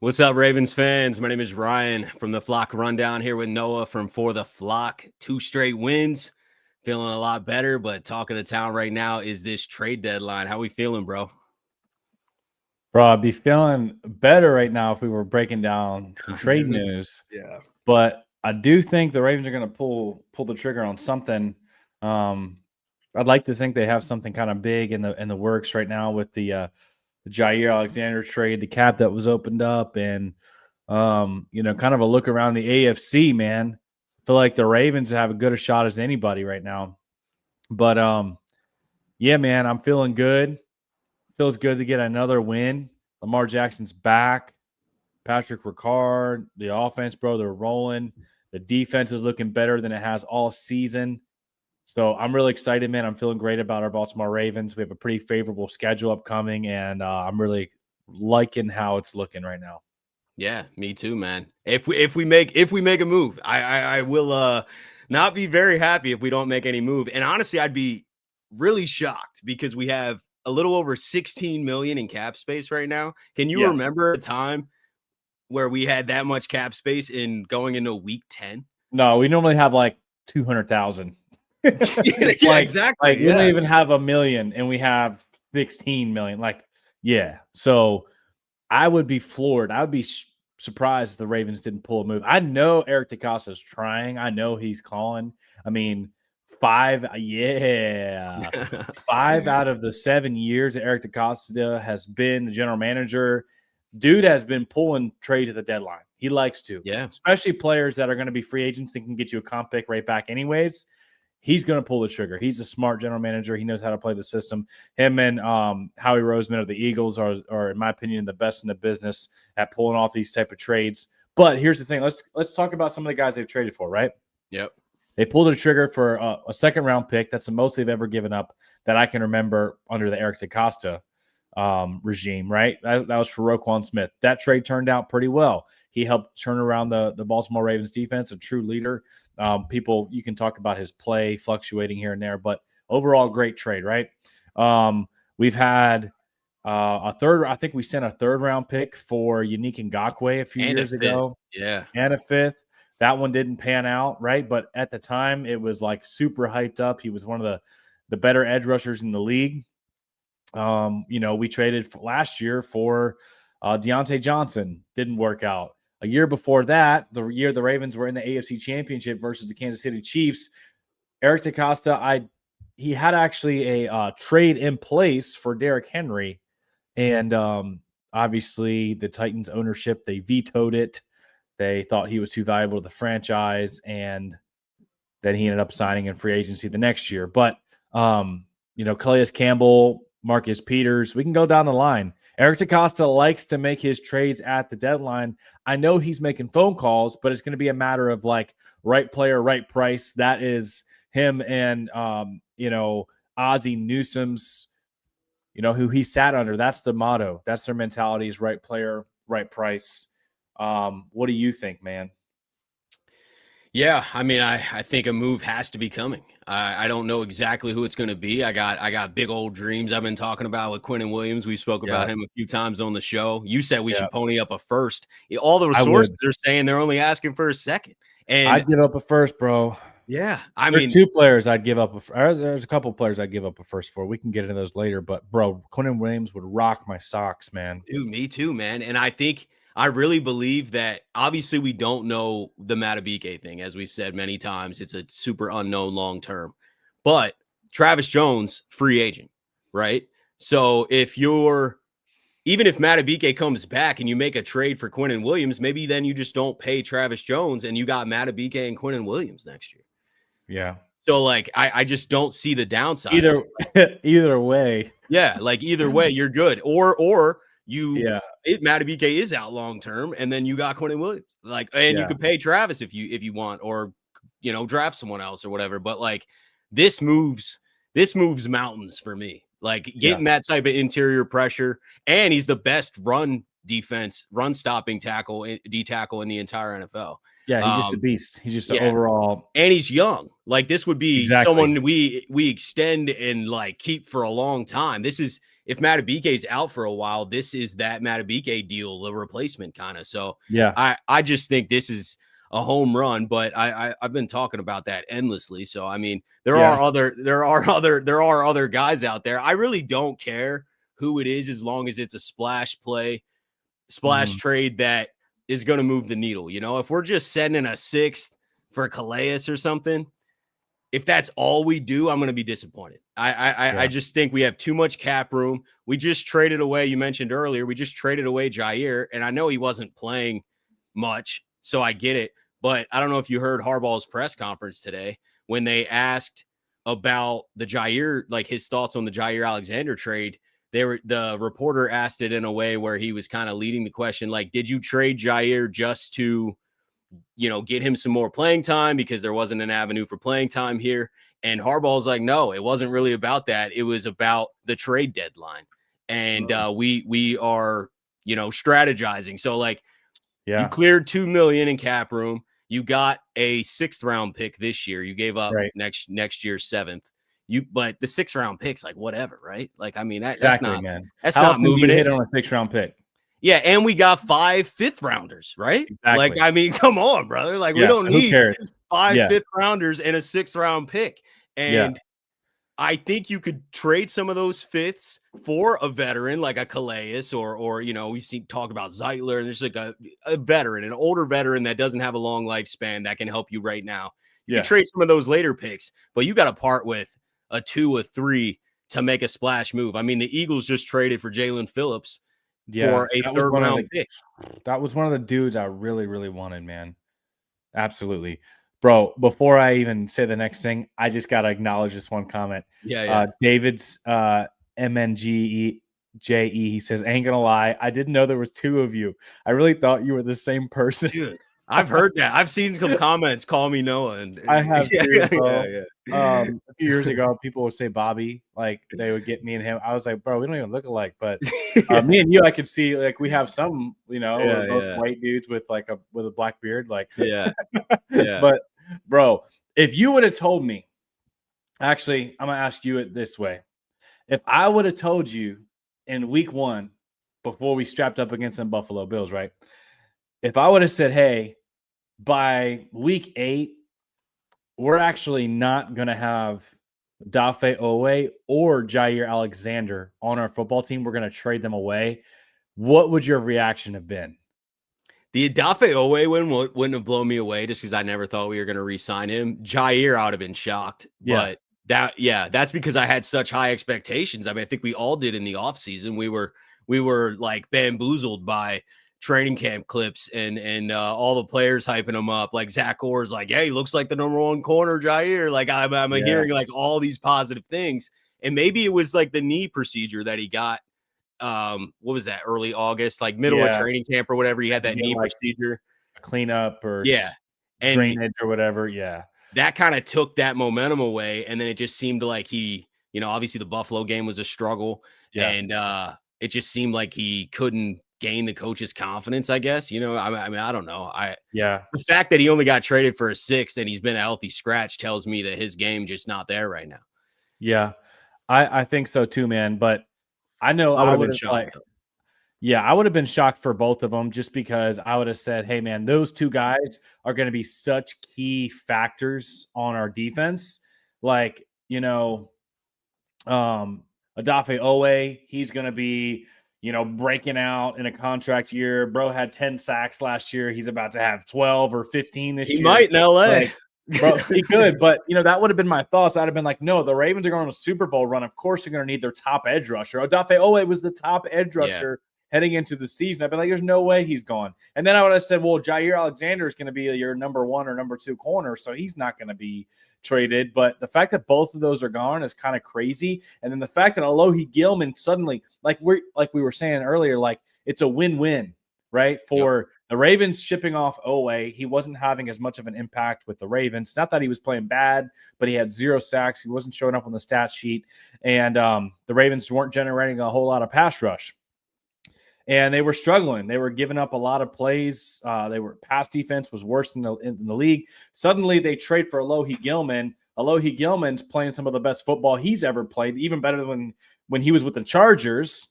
What's up, Ravens fans? My name is Ryan from the Flock Rundown here with Noah from For the Flock. 2 straight wins. Feeling a lot better, but talk of the town right now is this trade deadline. How we feeling, bro? Bro, I'd be feeling better right now if we were breaking down some trade news. Yeah. But I do think the Ravens are going to pull the trigger on something. I'd like to think they have something kind of big in the works right now with the Jair Alexander trade, the cap that was opened up, and kind of a look around the AFC. Man, I feel like the Ravens have as good a shot as anybody right now. But yeah, man, I'm feeling good. Feels good to get another win. Lamar Jackson's back. Patrick Ricard, the offense, bro, they're rolling. The defense is looking better than it has all season. So I'm really excited, man. I'm feeling great about our Baltimore Ravens. We have a pretty favorable schedule upcoming, and I'm really liking how it's looking right now. Yeah, me too, man. If we make a move, I will not be very happy if we don't make any move. And honestly, I'd be really shocked because we have a little over 16 million in cap space right now. Can you remember a time where we had that much cap space in going into week 10? No, we normally have like 200,000. Yeah, exactly. Like we don't even have a million, and we have 16 million. So I would be floored. I would be surprised if the Ravens didn't pull a move. I know Eric DeCosta is trying. I know he's calling. I mean, 5 out of the 7 years that Eric DeCosta has been the general manager, dude has been pulling trades at the deadline. He likes to. Yeah. Especially players that are going to be free agents that can get you a comp pick right back anyways. He's going to pull the trigger. He's a smart general manager. He knows how to play the system. Him and Howie Roseman of the Eagles are, in my opinion, the best in the business at pulling off these type of trades. But here's the thing. Let's talk about some of the guys they've traded for, right? Yep. They pulled the trigger for a second-round pick. That's the most they've ever given up that I can remember under the Eric DeCosta regime, right? That was for Roquan Smith. That trade turned out pretty well. He helped turn around the Baltimore Ravens defense, a true leader. You can talk about his play fluctuating here and there, but overall, great trade, right? We've had a third. I think we sent a third-round pick for Unique Ngakoue a few years ago. Yeah, and a fifth. That one didn't pan out, right? But at the time, it was like super hyped up. He was one of the better edge rushers in the league. We traded last year for Deontay Johnson. Didn't work out. A year before that, the year the Ravens were in the AFC Championship versus the Kansas City Chiefs, Eric DeCosta, he had actually a trade in place for Derrick Henry. And obviously the Titans ownership, they vetoed it. They thought he was too valuable to the franchise, and then he ended up signing in free agency the next year. But, Calais Campbell, Marcus Peters, we can go down the line. Eric DeCosta likes to make his trades at the deadline. I know he's making phone calls, but it's going to be a matter of like right player, right price. That is him and, Ozzie Newsome's, who he sat under. That's the motto. That's their mentality, is right player, right price. What do you think, man? Yeah, I mean, I think a move has to be coming. I don't know exactly who it's going to be. I got big old dreams I've been talking about with Quinnen Williams. We spoke about him a few times on the show. You said we should pony up a first. All those sources are saying they're only asking for a second. And I'd give up a first, bro. Yeah, there's 2 players I'd give up. There's a couple of players I'd give up a first for. We can get into those later, but bro, Quinnen Williams would rock my socks, man. Dude, me too, man. And I really believe that obviously we don't know the Matabike thing. As we've said many times, it's a super unknown long term. But Travis Jones, free agent, right? So even if Matabike comes back and you make a trade for Quinnen Williams, maybe then you just don't pay Travis Jones and you got Matabike and Quinnen Williams next year. Yeah. So I just don't see the downside. Either way. Yeah, either way, you're good. Or Matabike is out long term, and then you got Quinnen Williams. You could pay Travis if you want, or draft someone else or whatever. But this moves mountains for me. Getting that type of interior pressure, and he's the best run stopping D tackle in the entire NFL. Yeah, he's just a beast. He's just an overall, and he's young. This would be someone we extend and keep for a long time. This is if Matabike's out for a while, this is that Matabike deal, the replacement kind of. So Yeah. I just think this is a home run, but I've been talking about that endlessly. So I mean, there are other guys out there. I really don't care who it is as long as it's a splash play, splash trade that is going to move the needle. You know, if we're just sending a sixth for Calais or something, if that's all we do, I'm going to be disappointed. I just think we have too much cap room. We just traded away. You mentioned earlier, we just traded away Jair, and I know he wasn't playing much, so I get it. But I don't know if you heard Harbaugh's press conference today when they asked about the Jair, like his thoughts on the Jair Alexander trade. The reporter asked it in a way where he was kind of leading the question, like, did you trade Jair just to, you know, get him some more playing time because there wasn't an avenue for playing time here? And Harbaugh's like, no, it wasn't really about that. It was about the trade deadline. And we are, you know, strategizing. So like, you cleared $2 million in cap room. You got a 6th round pick this year. You gave up next year's 7th. But the 6th round pick's like whatever, right? Like, I mean, that's not, man. That's How not moving it on a 6th round pick. Yeah, and we got 5 5th rounders, right? Exactly. Like, I mean, come on, brother. Like, we don't need 5 5th rounders and a 6th round pick. And I think you could trade some of those 5ths for a veteran like a Calais or you know, we've seen talk about Zeitler, and there's like a veteran, an older veteran that doesn't have a long lifespan that can help you right now. You can trade some of those later picks, but you got to part with a 2 or 3 to make a splash move. I mean, the Eagles just traded for Jalen Phillips for a 3rd round pick. That was one of the dudes I really, really wanted, man. Absolutely. Bro, before I even say the next thing, I just got to acknowledge this one comment. David's MNGJE, he says, ain't gonna lie, I didn't know there was 2 of you. I really thought you were the same person. Dude, I've heard that. I've seen some comments call me Noah. And I have too, bro. A few years ago, people would say Bobby, like they would get me and him. I was like, bro, we don't even look alike. But me and you, I could see like we have some, you know, we're both white dudes with like a black beard, like But bro, if you would have told me, actually, I'm gonna ask you it this way: if I would have told you in week 1 before we strapped up against them Buffalo Bills, right? If I would have said, hey, by week 8, we're actually not going to have Dafe Owe or Jair Alexander on our football team, we're going to trade them away, what would your reaction have been? The Dafe Owe win wouldn't have blown me away just because I never thought we were going to re-sign him. Jair, I would have been shocked. But that's because I had such high expectations. I mean, I think we all did in the offseason. We were like bamboozled by training camp clips and all the players hyping him up. Like Zach Orr's like, hey, looks like the number 1 corner, Jair. Like I'm hearing like all these positive things. And maybe it was like the knee procedure that he got. What was that? Early August, like middle of training camp or whatever. He had that knee procedure, cleanup or and drainage or whatever. Yeah. That kind of took that momentum away. And then it just seemed like he, you know, obviously the Buffalo game was a struggle and it just seemed like he couldn't gain the coach's confidence, I guess. You know, I mean, I don't know. The fact that he only got traded for a 6th and he's been a healthy scratch tells me that his game just not there right now. Yeah, I think so too, man. But I know I would have been shocked. I would have been shocked for both of them just because I would have said, hey, man, those 2 guys are going to be such key factors on our defense. Like, you know, Dafe Owe, he's going to be, you know, breaking out in a contract year. Bro had 10 sacks last year. He's about to have 12 or 15 this year. He might in LA. Like, bro, he could, but you know, that would have been my thoughts. I'd have been like, no, the Ravens are going on a Super Bowl run. Of course, they're going to need their top edge rusher. Dafe Owe was the top edge rusher heading into the season. I'd be like, there's no way he's gone. And then I would have said, well, Jair Alexander is going to be your number 1 or number 2 corner, so he's not going to be traded. But the fact that both of those are gone is kind of crazy. And then the fact that Alohi Gilman suddenly, like we were saying earlier, like it's a win-win, right? For the Ravens shipping off Owe, he wasn't having as much of an impact with the Ravens. Not that he was playing bad, but he had 0 sacks. He wasn't showing up on the stat sheet. And the Ravens weren't generating a whole lot of pass rush. And they were struggling. They were giving up a lot of plays. Pass defense was worse in the league. Suddenly they trade for Alohi Gilman. Alohi Gilman's playing some of the best football he's ever played, even better than when he was with the Chargers,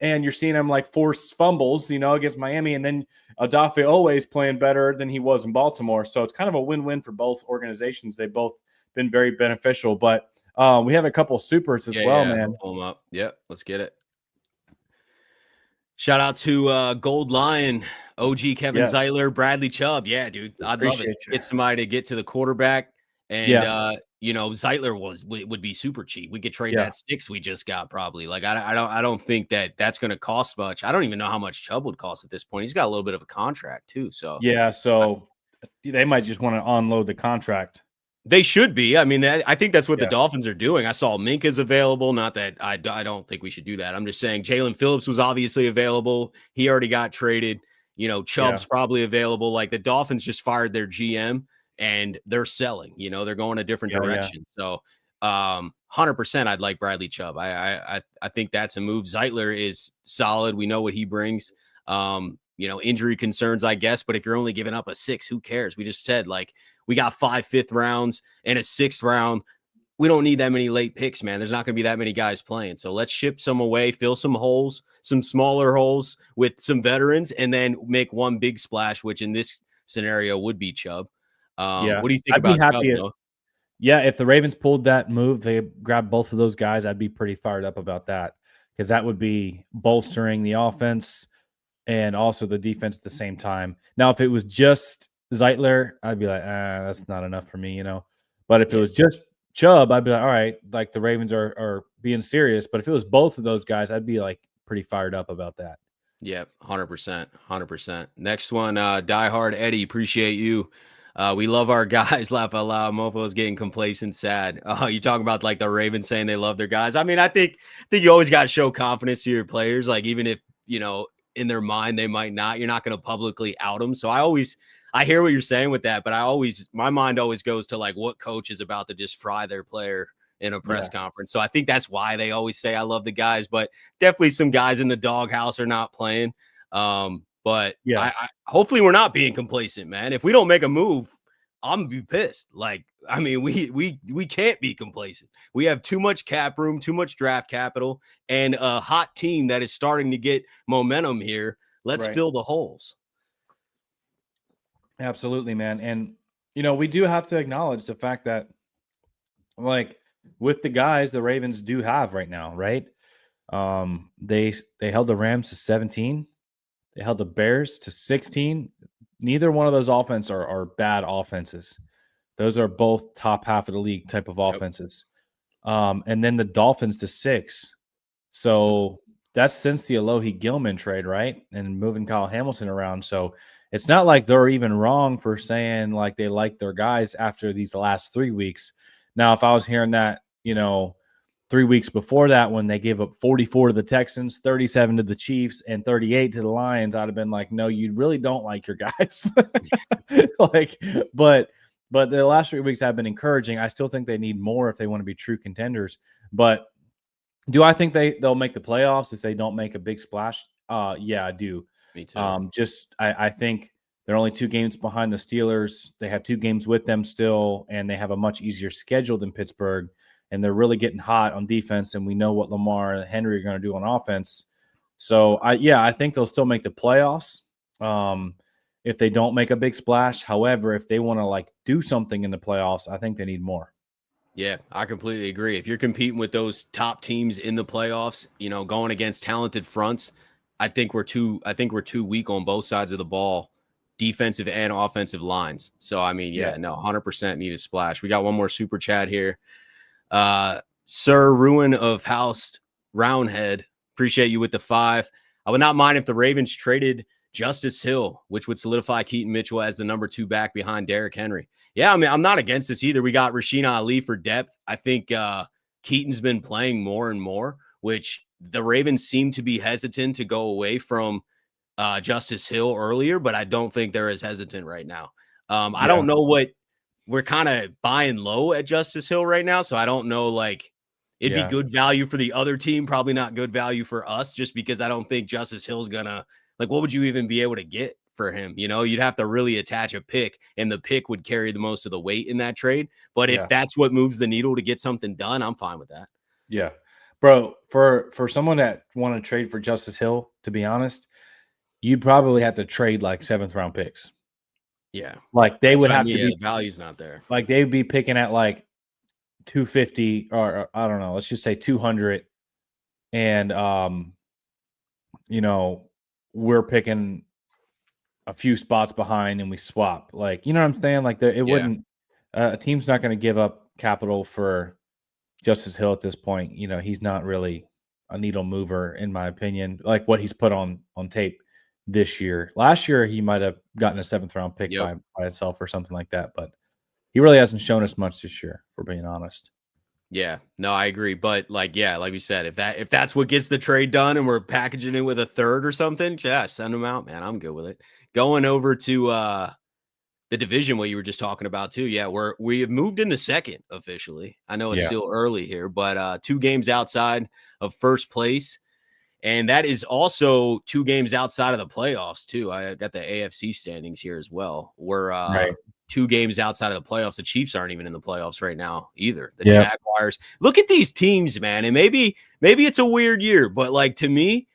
and you're seeing him like force fumbles, against Miami, and then Odafe always playing better than he was in Baltimore. So it's kind of a win-win for both organizations. They've both been very beneficial, but we have a couple of supers as well, man. Pull them up. Yep, let's get it. Shout out to Gold Lion, OG Kevin Zeitler, Bradley Chubb. Yeah, dude, I'd love it. Get somebody to get to the quarterback, and Zeitler would be super cheap. We could trade that 6 we just got probably. Like I don't think that's going to cost much. I don't even know how much Chubb would cost at this point. He's got a little bit of a contract too. So so they might just want to unload the contract. They should be. I mean, I think that's what the Dolphins are doing. I saw Minka's available. Not that I don't think we should do that. I'm just saying Jalen Phillips was obviously available. He already got traded. Chubb's probably available. Like the Dolphins just fired their GM and they're selling. They're going a different direction. So 100% I'd like Bradley Chubb. I think that's a move. Zeitler is solid. We know what he brings. Injury concerns, I guess. But if you're only giving up a 6, who cares? We just said, like, we got 5 5th rounds and a 6th round. We don't need that many late picks, man. There's not going to be that many guys playing. So let's ship some away, fill some holes, some smaller holes with some veterans, and then make one big splash, which in this scenario would be Chubb. What do you think about Chubb, though? Yeah, if the Ravens pulled that move, they grabbed both of those guys, I'd be pretty fired up about that, because that would be bolstering the offense and also the defense at the same time. Now, if it was just Zeitler, I'd be like, that's not enough for me, But if it was just Chubb, I'd be like, all right, like the Ravens are being serious. But if it was both of those guys, I'd be like pretty fired up about that. Yeah, 100%. 100%. Next one, Die Hard Eddie, appreciate you. We love our guys. Laugh out loud. Mofo's getting complacent, sad. You talking about like the Ravens saying they love their guys. I mean, I think you always got to show confidence to your players. Like, even if, in their mind, they might not, you're not going to publicly out them. So I hear what you're saying with that, but my mind always goes to like what coach is about to just fry their player in a press conference. So I think that's why they always say, I love the guys, but definitely some guys in the doghouse are not playing. But hopefully we're not being complacent, man. If we don't make a move, I'm gonna be pissed. Like, I mean, we can't be complacent. We have too much cap room, too much draft capital, and a hot team that is starting to get momentum here. Let's fill the holes. Absolutely, man. And, we do have to acknowledge the fact that, like, with the guys the Ravens do have right now, right? They held the Rams to 17. They held the Bears to 16. Neither one of those offenses are bad offenses. Those are both top half of the league type of offenses. And then the Dolphins to 6. So that's since the Alohi Gilman trade, right? And moving Kyle Hamilton around. So it's not like they're even wrong for saying like they like their guys after these last 3 weeks. Now, if I was hearing that, 3 weeks before that, when they gave up 44 to the Texans, 37 to the Chiefs, and 38 to the Lions, I'd have been like, no, you really don't like your guys. But the last 3 weeks have been encouraging. I still think they need more if they want to be true contenders. But do I think they'll make the playoffs if they don't make a big splash? Yeah, I do. Me too. I think they're only 2 games behind the Steelers. They have 2 games with them still, and they have a much easier schedule than Pittsburgh. And they're really getting hot on defense, and we know what Lamar and Henry are going to do on offense. So, I think they'll still make the playoffs if they don't make a big splash. However, if they want to like do something in the playoffs, I think they need more. Yeah, I completely agree. If you're competing with those top teams in the playoffs, going against talented fronts, I think we're too weak on both sides of the ball, defensive and offensive lines. So, I mean, 100% need a splash. We got one more super chat here. Sir Ruin of House Roundhead, appreciate you with the 5. I would not mind if the Ravens traded Justice Hill, which would solidify Keaton Mitchell as the number 2 back behind Derrick Henry. Yeah, I mean, I'm not against this either. We got Rasheen Ali for depth. I think Keaton's been playing more and more, which the Ravens seem to be hesitant to go away from Justice Hill earlier, but I don't think they're as hesitant right now. I don't know what we're kind of buying low at Justice Hill right now. So I don't know, like, it'd be good value for the other team, probably not good value for us, just because I don't think Justice Hill's gonna, like, what would you even be able to get for him? You'd have to really attach a pick, and the pick would carry the most of the weight in that trade. But if that's what moves the needle to get something done, I'm fine with that. Yeah. Bro, for someone that want to trade for Justice Hill, to be honest, you'd probably have to trade like 7th round picks. Yeah. Like they That's would what I have mean. to Yeah, be the value's not there. like they'd be picking at like 250 or I don't know, let's just say 200 and we're picking a few spots behind and we swap. Like, you know what I'm saying? Like it Yeah. wouldn't a team's not going to give up capital for Justice Hill at this point. He's not really a needle mover in my opinion, like what he's put on tape this year. Last year he might have gotten a 7th round pick Yep. by itself or something like that, but he really hasn't shown us much this year, for being honest. Yeah, no, I agree. But like we said, if that's what gets the trade done and we're packaging it with a third or something, yeah, send them out, man. I'm good with it. Going over to the division, what you were just talking about too. Yeah, we have moved into second officially. I know it's Yeah. still early here, but 2 games outside of first place. And that is also 2 games outside of the playoffs, too. I got the AFC standings here as well. We're Right. 2 games outside of the playoffs. The Chiefs aren't even in the playoffs right now either. The Yep. Jaguars. Look at these teams, man. And maybe it's a weird year, but like to me,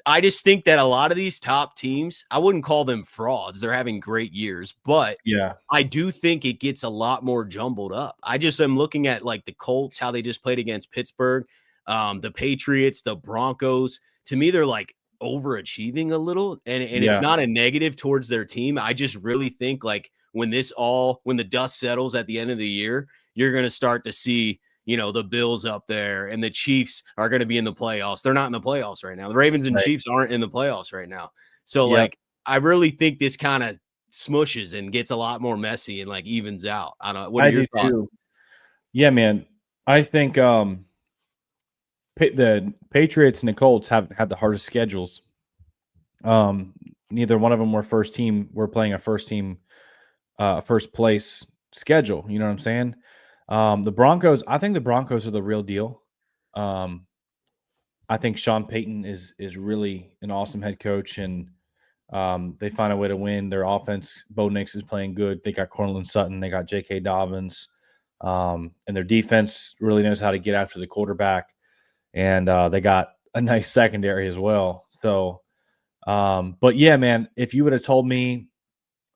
I just think that a lot of these top teams, I wouldn't call them frauds. They're having great years, but Yeah. I do think it gets a lot more jumbled up. I just am looking at like the Colts, how they just played against Pittsburgh, the Patriots, the Broncos. To me, they're like overachieving a little, and it's Yeah. not a negative towards their team. I just really think like when the dust settles at the end of the year, you're going to start to see the Bills up there and the Chiefs are going to be in the playoffs. They're not in the playoffs right now. The Ravens and Right. Chiefs aren't in the playoffs right now. So Yep. like, I really think this kind of smushes and gets a lot more messy and like evens out. I don't know. What are I your do thoughts? too. Yeah, man. I think the Patriots and the Colts have had the hardest schedules. Neither one of them were first team. We're playing a first team, first place schedule. You know what I'm saying? The Broncos. I think the Broncos are the real deal. I think Sean Payton is really an awesome head coach, and they find a way to win. Their offense, Bo Nix is playing good. They got Cortland Sutton. They got J.K. Dobbins. And their defense really knows how to get after the quarterback. And they got a nice secondary as well. So, but yeah, man, if you would have told me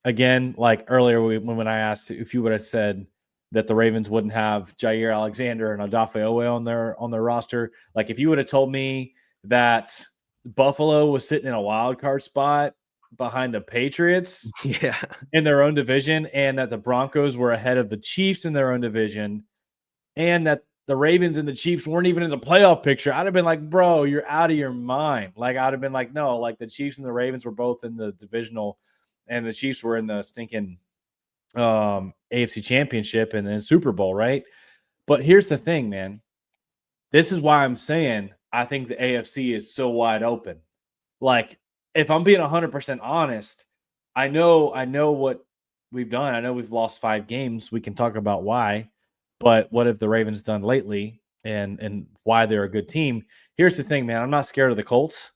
again, like earlier when I asked if you would have said that the Ravens wouldn't have Jair Alexander and Odafe Owe on their roster, like if you would have told me that Buffalo was sitting in a wild card spot behind the Patriots Yeah. in their own division, and that the Broncos were ahead of the Chiefs in their own division, and that the Ravens and the Chiefs weren't even in the playoff picture, I'd have been like, bro, you're out of your mind. Like, I'd have been like, no, like the Chiefs and the Ravens were both in the divisional, and the Chiefs were in the stinking AFC Championship and then Super Bowl, right? But here's the thing, man. This is why I'm saying I think the AFC is so wide open. Like, if I'm being 100% honest, I know what we've done. I know we've lost 5 games. We can talk about why, but what have the Ravens done lately and why they're a good team? Here's the thing, man. I'm not scared of the Colts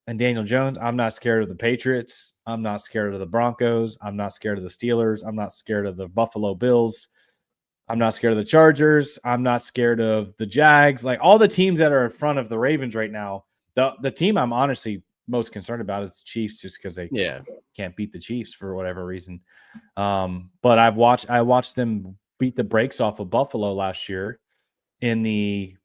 and Daniel Jones. I'm not scared of the Patriots. I'm not scared of the Broncos. I'm not scared of the Steelers. I'm not scared of the Buffalo Bills. I'm not scared of the Chargers. I'm not scared of the Jags. Like all the teams that are in front of the Ravens right now, the team I'm honestly most concerned about is the Chiefs, just because they can't beat the Chiefs for whatever reason. But I watched them beat the brakes off of Buffalo last year in the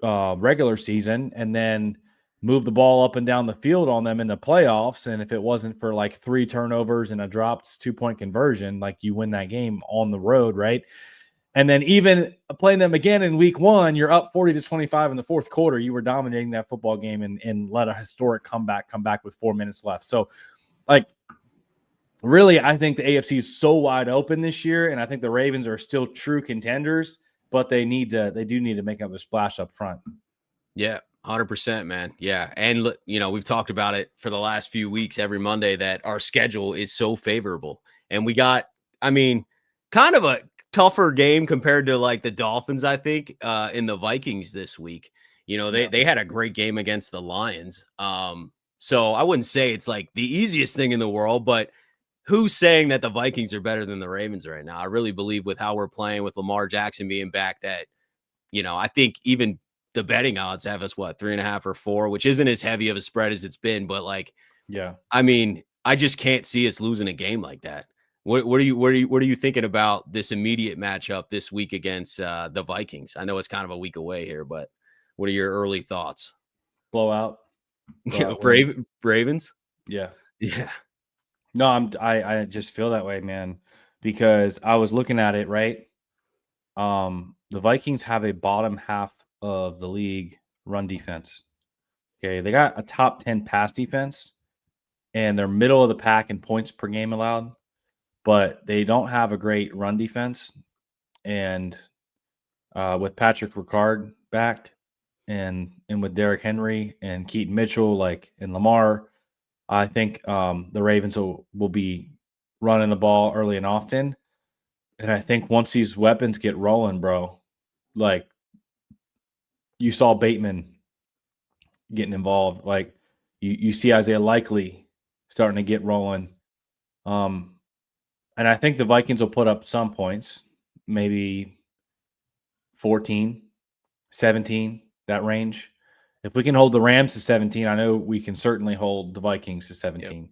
regular season, and then move the ball up and down the field on them in the playoffs. And if it wasn't for like 3 turnovers and a dropped 2-point conversion, like you win that game on the road, right? And then even playing them again in week 1, you're up 40-25 in the fourth quarter. You were dominating that football game and let a historic comeback come back with 4 minutes left. So, like, really, I think the AFC is so wide open this year, and I think the Ravens are still true contenders, but they do need to make another splash up front. Yeah, 100%, man. Yeah. And, we've talked about it for the last few weeks, every Monday, that our schedule is so favorable. And we got, kind of a tougher game compared to like the Dolphins, I think, in the Vikings this week. They had a great game against the Lions. So I wouldn't say it's like the easiest thing in the world, but who's saying that the Vikings are better than the Ravens right now? I really believe with how we're playing with Lamar Jackson being back that, I think even the betting odds have us 3.5 or 4, which isn't as heavy of a spread as it's been. But like, Yeah. I mean, I just can't see us losing a game like that. What are you thinking about this immediate matchup this week against the Vikings? I know it's kind of a week away here, but what are your early thoughts? Blowout. Blowout win. Ravens? Yeah. Yeah. No, I just feel that way, man, because I was looking at it, right? The Vikings have a bottom half of the league run defense. Okay, they got a top 10 pass defense, and they're middle of the pack in points per game allowed, but they don't have a great run defense. And with Patrick Ricard back, and with Derrick Henry and Keaton Mitchell, like, and Lamar, I think the Ravens will be running the ball early and often. And I think once these weapons get rolling, bro, like you saw Bateman getting involved. Like you see Isaiah Likely starting to get rolling. And I think the Vikings will put up some points, maybe 14, 17, that range. If we can hold the Rams to 17, I know we can certainly hold the Vikings to 17. Yep.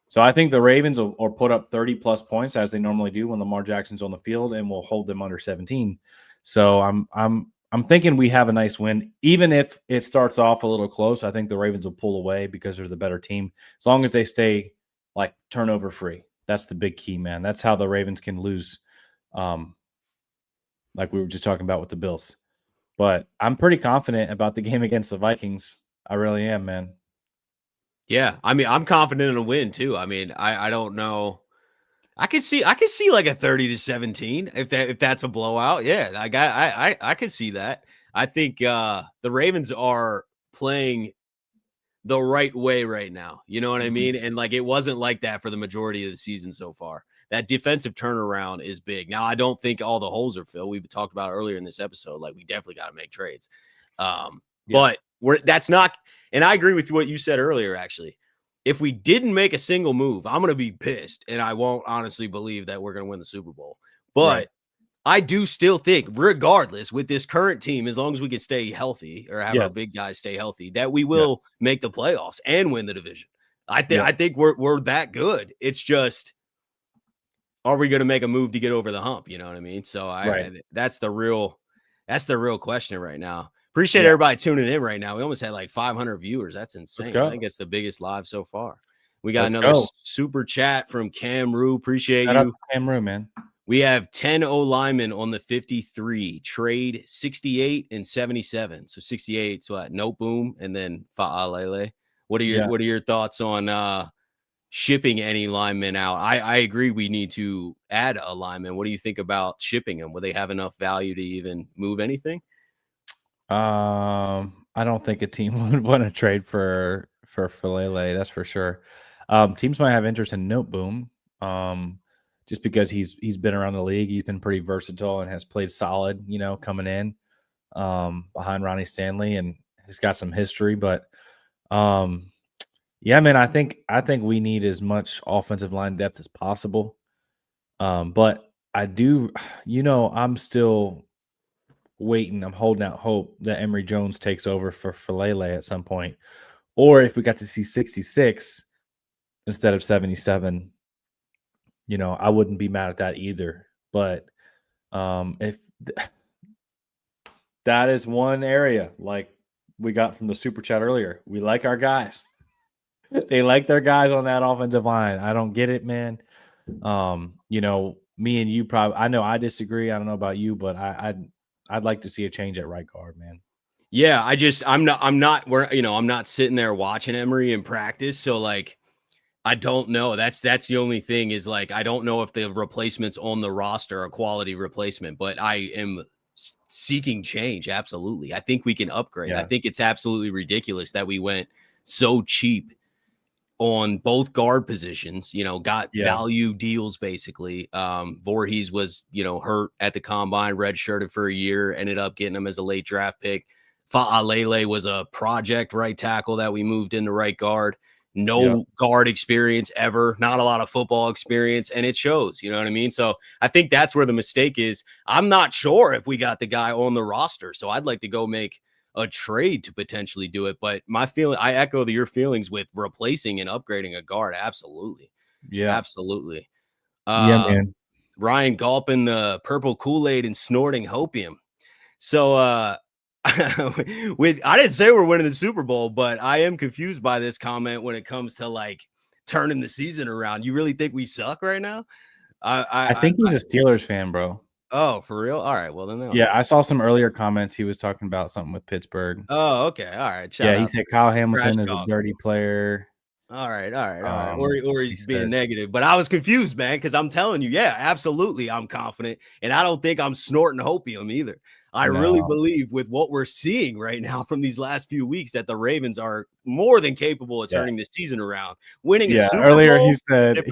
So I think the Ravens will put up 30-plus points as they normally do when Lamar Jackson's on the field, and we'll hold them under 17. So I'm thinking we have a nice win. Even if it starts off a little close, I think the Ravens will pull away because they're the better team, as long as they stay like turnover free. That's the big key, man. That's how the Ravens can lose, like we were just talking about with the Bills. But I'm pretty confident about the game against the Vikings. I really am, man. Yeah, I mean, I'm confident in a win too. I mean, I don't know. I could see like a 30-17 if that's a blowout. Yeah, I could see that. I think the Ravens are playing the right way right now. You know what I mean? And like, it wasn't like that for the majority of the season so far. That defensive turnaround is big. Now, I don't think all the holes are filled. We've talked about earlier in this episode. Like, we definitely got to make trades. But that's not. And I agree with what you said earlier, actually. If we didn't make a single move, I'm going to be pissed. And I won't honestly believe that we're going to win the Super Bowl. But I do still think, regardless, with this current team, as long as we can stay healthy or have our big guys stay healthy, that we will make the playoffs and win the division. I think we're that good. It's just, are we going to make a move to get over the hump? You know what I mean? So that's the real question right now. Appreciate everybody tuning in right now. We almost had like 500 viewers. That's insane. I think it's the biggest live so far. We got another super chat from Cam Rue. Appreciate Shout you. out to Cam Rue, man. We have 10 O linemen on the 53, trade 68 and 77. So 68, so what? No boom, and then Fa'alele. What are your thoughts on shipping any linemen out? I agree we need to add a lineman. What do you think about shipping them? Will they have enough value to even move anything? I don't think a team would want to trade for Falele, that's for sure. Teams might have interest in Noteboom, just because he's been around the league. He's been pretty versatile and has played solid, coming in behind Ronnie Stanley, and he's got some history. But yeah, man, I think we need as much offensive line depth as possible. But I do, I'm still waiting. I'm holding out hope that Emory Jones takes over for Falele at some point, or if we got to see 66 instead of 77, I wouldn't be mad at that either. But if that is one area, like we got from the super chat earlier, we like our guys. They like their guys on that offensive line. I don't get it, man. Me and you probably. I know I disagree. I don't know about you, but I'd like to see a change at right guard, man. Yeah, I'm not sitting there watching Emory in practice. So like, I don't know. That's the only thing is like, I don't know if the replacements on the roster are a quality replacement, but I am seeking change. Absolutely. I think we can upgrade. I think it's absolutely ridiculous that we went so cheap on both guard positions, got value deals basically. Voorhees was, hurt at the combine, redshirted for a year, ended up getting him as a late draft pick. Fa'alele was a project right tackle that we moved into right guard. No guard experience ever, not a lot of football experience, and it shows, you know what I mean? So I think that's where the mistake is. I'm not sure if we got the guy on the roster, so I'd like to go make a trade to potentially do it. But I echo your feelings with replacing and upgrading a guard. Absolutely. Yeah. Absolutely. Yeah, man. Ryan gulping the purple Kool-Aid and snorting hopium. So I didn't say we're winning the Super Bowl, but I am confused by this comment when it comes to like turning the season around. You really think we suck right now? I think he's a Steelers fan, bro. Oh, for real? All right. Well, then Yeah, I saw some earlier comments. He was talking about something with Pittsburgh. Oh, okay. All right. Yeah, he said Kyle Hamilton is a talk. dirty player. All right. Or he's being said, negative. But I was confused, man, because I'm telling you, yeah, absolutely, I'm confident, and I don't think I'm snorting hopium either. I really believe with what we're seeing right now from these last few weeks that the Ravens are more than capable of turning the season around, winning a Super earlier Bowl.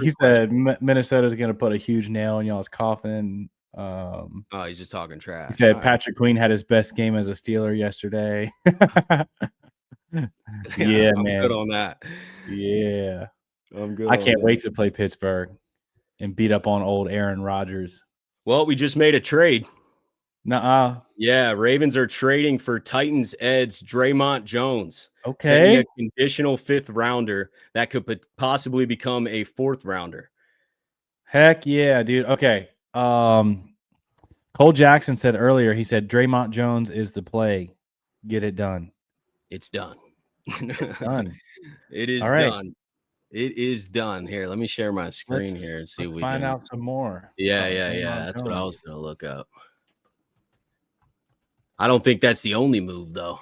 He said Minnesota's going to put a huge nail in y'all's coffin. Oh, he's just talking trash. He said Patrick Queen had his best game as a Steeler yesterday. Yeah, I'm man. good on that. Yeah. I'm good. I can't wait to play Pittsburgh and beat up on old Aaron Rodgers. Well, we just made a trade. Nuh-uh. Yeah, Ravens are trading for Titans edge Draymond Jones. Okay. Sending a conditional 5th rounder that could possibly become a 4th rounder. Heck yeah, dude. Okay. Cole Jackson said earlier, he said Draymond Jones is the play. Get it done. It's done. It's done. It is done. It is done. Here, let me share my screen here and see if we find out some more. Yeah. That's what I was going to look up. I don't think that's the only move, though,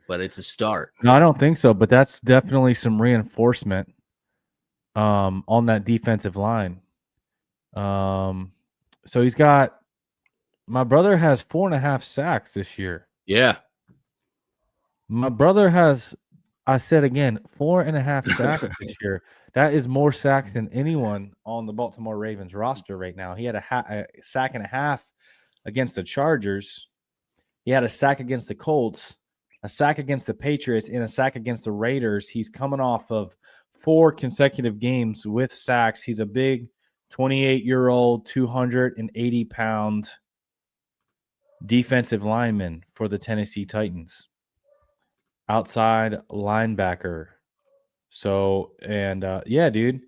but it's a start. No, I don't think so, but that's definitely some reinforcement on that defensive line. So he's got – my brother has 4.5 sacks this year. Yeah. My brother has, I said again, 4.5 sacks this year. That is more sacks than anyone on the Baltimore Ravens roster right now. He had a sack and a half against the Chargers. He had a sack against the Colts, a sack against the Patriots, and a sack against the Raiders. He's coming off of 4 consecutive games with sacks. He's a big 28-year-old, 280-pound defensive lineman for the Tennessee Titans. Outside linebacker. So, and yeah, dude.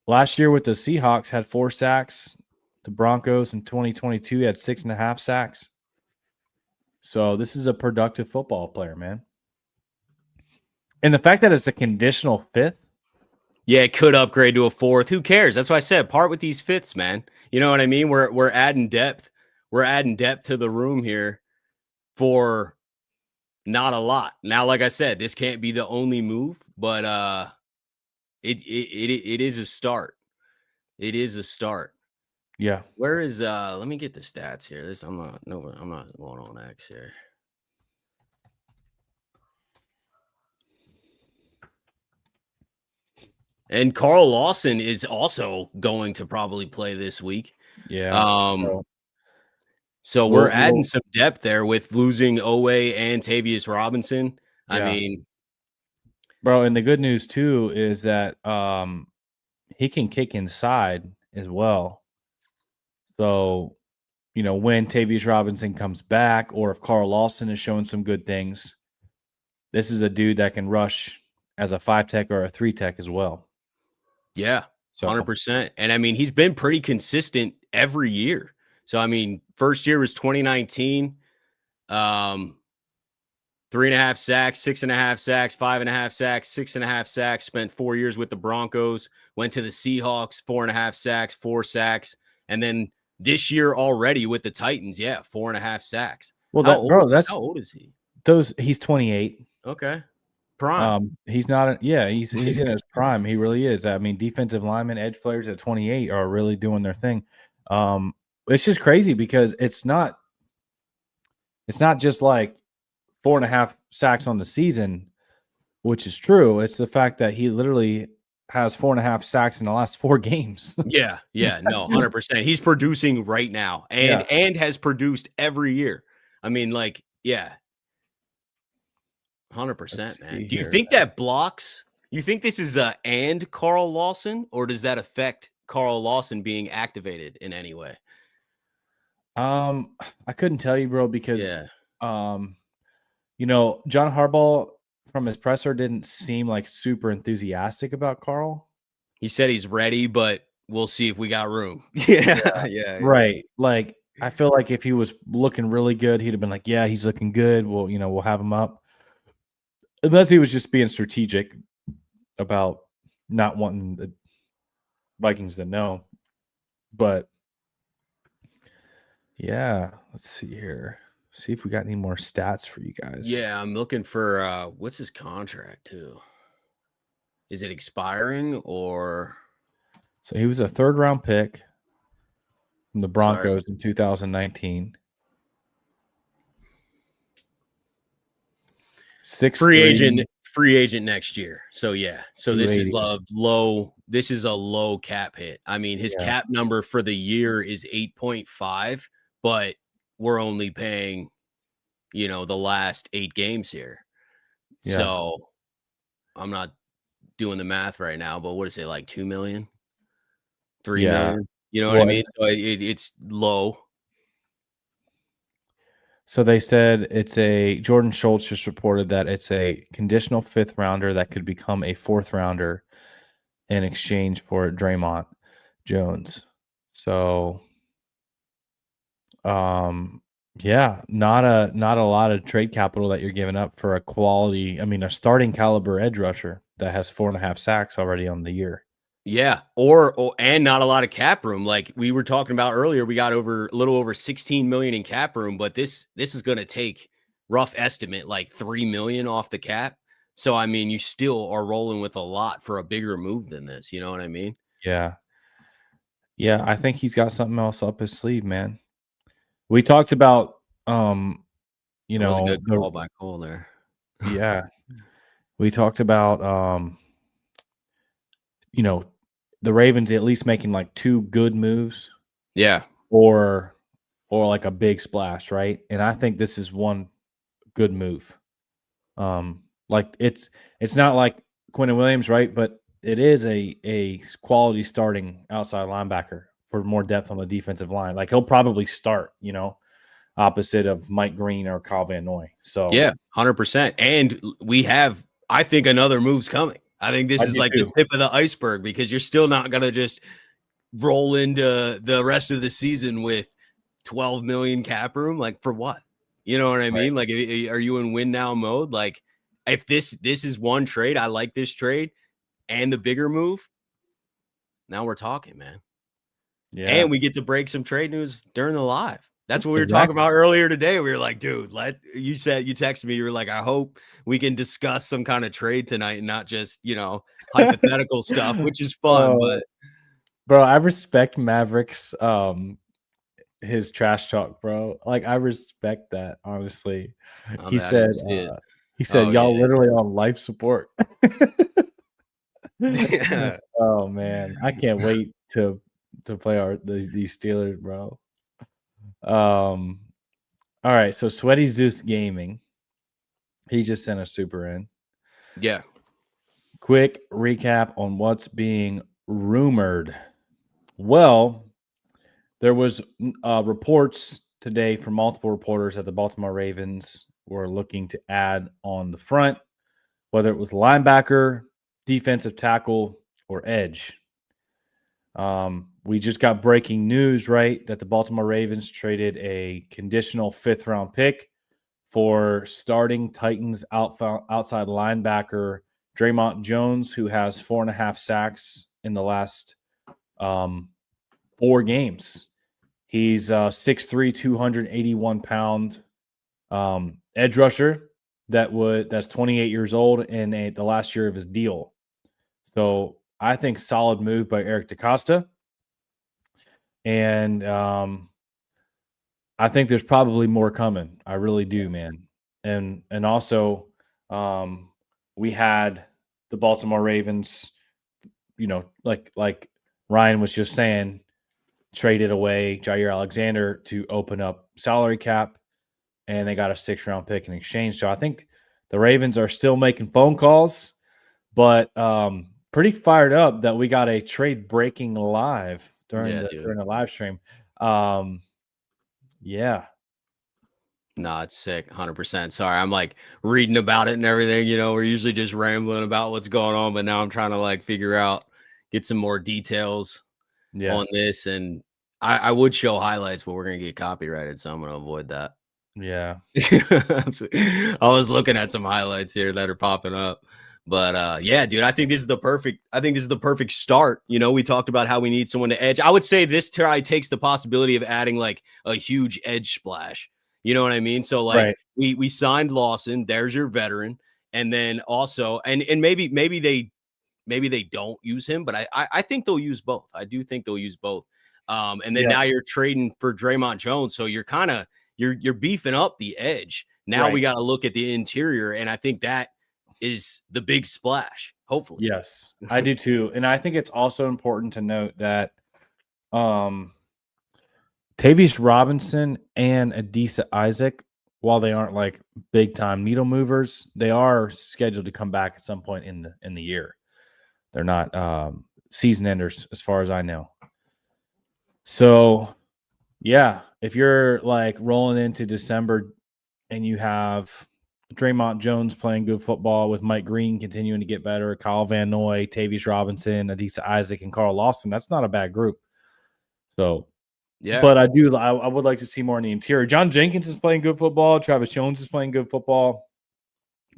Last year with the Seahawks had 4 sacks. The Broncos in 2022 had 6.5 sacks. So this is a productive football player, man. And the fact that it's a conditional 5th. Yeah, it could upgrade to a 4th. Who cares? That's why I said part with these 5ths, man. You know what I mean? We're adding depth. We're adding depth to the room here for not a lot. Now, like I said, this can't be the only move, but it is a start. It is a start. Yeah. Where is let me get the stats here. I'm not going on X here. And Carl Lawson is also going to probably play this week. Yeah. So we're adding some depth there with losing Owe and Tavius Robinson. Yeah. I mean, bro, and the good news too is that he can kick inside as well. So, you know, when Tavius Robinson comes back, or if Carl Lawson is showing some good things, this is a dude that can rush as a 5-tech or a 3-tech as well. Yeah, 100%. And I mean, he's been pretty consistent every year. So, I mean, first year was 2019, 3.5 sacks, 6.5 sacks, 5.5 sacks, 6.5 sacks, spent 4 years with the Broncos, went to the Seahawks, 4.5 sacks, 4 sacks. And then this year already with the Titans, 4.5 sacks. Well, how old is he? He's 28. Okay. Prime. He's not. He's in his prime. He really is. I mean, defensive linemen, edge players at 28 are really doing their thing. It's just crazy because it's not just like 4.5 sacks on the season, which is true. It's the fact that he literally has 4.5 sacks in the last 4 games. Yeah, no, 100%. He's producing right now and has produced every year. I mean, like, 100%, man. Do you think that blocks? You think this is and Carl Lawson, or does that affect Carl Lawson being activated in any way? I couldn't tell you, bro, because John Harbaugh from his presser didn't seem like super enthusiastic about Carl. He said he's ready, but we'll see if we got room. Yeah. Right. Like, I feel like if he was looking really good, he'd have been like, yeah, he's looking good. Well, we'll have him up. Unless he was just being strategic about not wanting the Vikings to know. But yeah, let's see here. See if we got any more stats for you guys. Yeah, I'm looking for what's his contract too? Is it expiring or So he was a 3rd-round pick from the sorry? Broncos in 2019. 6'3", Free agent next year. So yeah. So this is 280. this is a low cap hit. I mean, his cap number for the year is 8.5, but we're only paying, the last 8 games here. Yeah. So I'm not doing the math right now, but what is it, like 2 million? 3 million? You know what I mean? So it's low. So they said Jordan Schultz just reported that it's a conditional 5th rounder that could become a 4th rounder in exchange for Draymond Jones. So, yeah, not a lot of trade capital that you're giving up for a starting caliber edge rusher that has 4.5 sacks already on the year. Yeah, or and not a lot of cap room. Like we were talking about earlier, we got a little over 16 million in cap room, but this is going to take, rough estimate, like 3 million off the cap. So I mean, you still are rolling with a lot for a bigger move than this. You know what I mean? Yeah. Yeah, I think he's got something else up his sleeve, man. We talked about It was a good call by Cole there. Yeah. We talked about the Ravens at least making like 2 good moves. Yeah. Or like a big splash, right? And I think this is one good move. Like it's not like Quentin Williams, right? But it is a quality starting outside linebacker for more depth on the defensive line. Like he'll probably start, opposite of Mike Green or Kyle Van Noy. So yeah, 100%. And we have, I think, another move's coming. I think this is like the tip of the iceberg, because you're still not going to just roll into the rest of the season with 12 million cap room. Like, for what? You know what I mean? Like, are you in win now mode? Like, if this is one trade, I like this trade and the bigger move. Now we're talking, man. Yeah. And we get to break some trade news during the live. That's what we were talking about earlier today. We were like, dude, you texted me, you were like, I hope we can discuss some kind of trade tonight and not just, hypothetical stuff, which is fun. But bro, I respect Mavericks his trash talk, bro. Like I respect that, honestly. He said y'all literally on life support. Yeah. Oh man, I can't wait to play these Steelers, bro. All right, so Sweaty Zeus Gaming, he just sent a super in. Yeah. Quick recap on what's being rumored. Well, there was reports today from multiple reporters that the Baltimore Ravens were looking to add on the front, whether it was linebacker, defensive tackle, or edge. We just got breaking news, right, that the Baltimore Ravens traded a conditional 5th-round pick for starting Titans outside linebacker Draymond Jones, who has 4.5 sacks in the last 4 games. He's 6'3", 281-pound edge rusher that's 28 years old in the last year of his deal. So I think solid move by Eric DeCosta. And I think there's probably more coming. I really do, man. And also we had the Baltimore Ravens, like Ryan was just saying, traded away Jair Alexander to open up salary cap, and they got a 6th-round pick in exchange. So I think the Ravens are still making phone calls, but pretty fired up that we got a trade breaking live during the live stream. Yeah. No, it's sick, 100%. Sorry, I'm like reading about it and everything. We're usually just rambling about what's going on, but now I'm trying to like figure out, get some more details Yeah. on this. And I would show highlights, but we're gonna get copyrighted, so I'm gonna avoid that. Yeah. I was looking at some highlights here that are popping up. But yeah, dude, I think this is the perfect start. We talked about how we need someone to edge. I would say this try takes the possibility of adding like a huge edge splash. You know what I mean? So like Right. we signed Lawson, there's your veteran, and then also and maybe they don't use him, but I think they'll use both. I do think they'll use both. And then Yeah. now you're trading for Draymond Jones, so you're kind of you're beefing up the edge. Now we Right. got to look at the interior, and I think that is the big splash. Hopefully, Yes, I do too. And I think it's also important to note that um Tavius Robinson and Adisa Isaac, while they aren't like big time needle movers, they are scheduled to come back at some point in the year. They're not season enders as far as I know. So yeah, if you're like rolling into December and you have Draymond Jones playing good football with Mike Green continuing to get better, Kyle Van Noy, Tavius Robinson, Adisa Isaac, and Carl Lawson, that's not a bad group. So, yeah. but I would like to see more in the interior. John Jenkins is playing good football. Travis Jones is playing good football.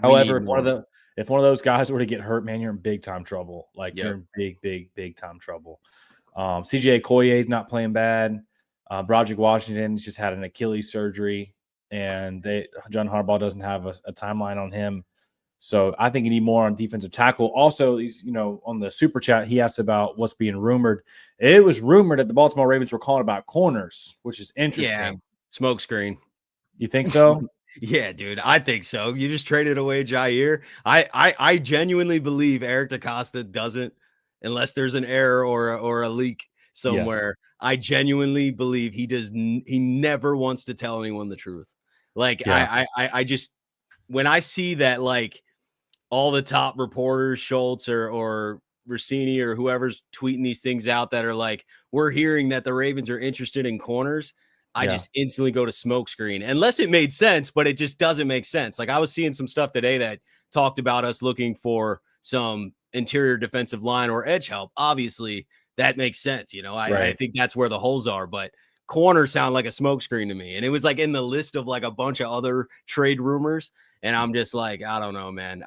We However, need more. if one of those guys were to get hurt, man, you're in big time trouble. Like you're Yep. in big time trouble. CJ Okoye is not playing bad. Broderick Washington just had an Achilles surgery, and John Harbaugh doesn't have a timeline on him. So I think you need more on defensive tackle. Also, on the super chat, he asked about what's being rumored. It was rumored that the Baltimore Ravens were calling about corners, which is Yeah. interesting. Smoke screen. You think so? Yeah, dude, I think so. You just traded away Jair. I genuinely believe Eric DaCosta doesn't, unless there's an error or a leak Yeah. somewhere. I genuinely believe he does. He never wants to tell anyone the truth. Like Yeah. I just, when I see that, like all the top reporters, Schultz or Rossini or whoever's tweeting these things out that are like, we're hearing that the Ravens are interested in corners, I Yeah. just instantly go to smokescreen, unless it made sense, but it just doesn't make sense. Like I was seeing some stuff today that talked about us looking for some interior defensive line or edge help. Obviously, that makes sense. I Right. think that's where the holes are, but corner sound like a smokescreen to me. And it was like in the list of like a bunch of other trade rumors. And I'm just like, I don't know, man.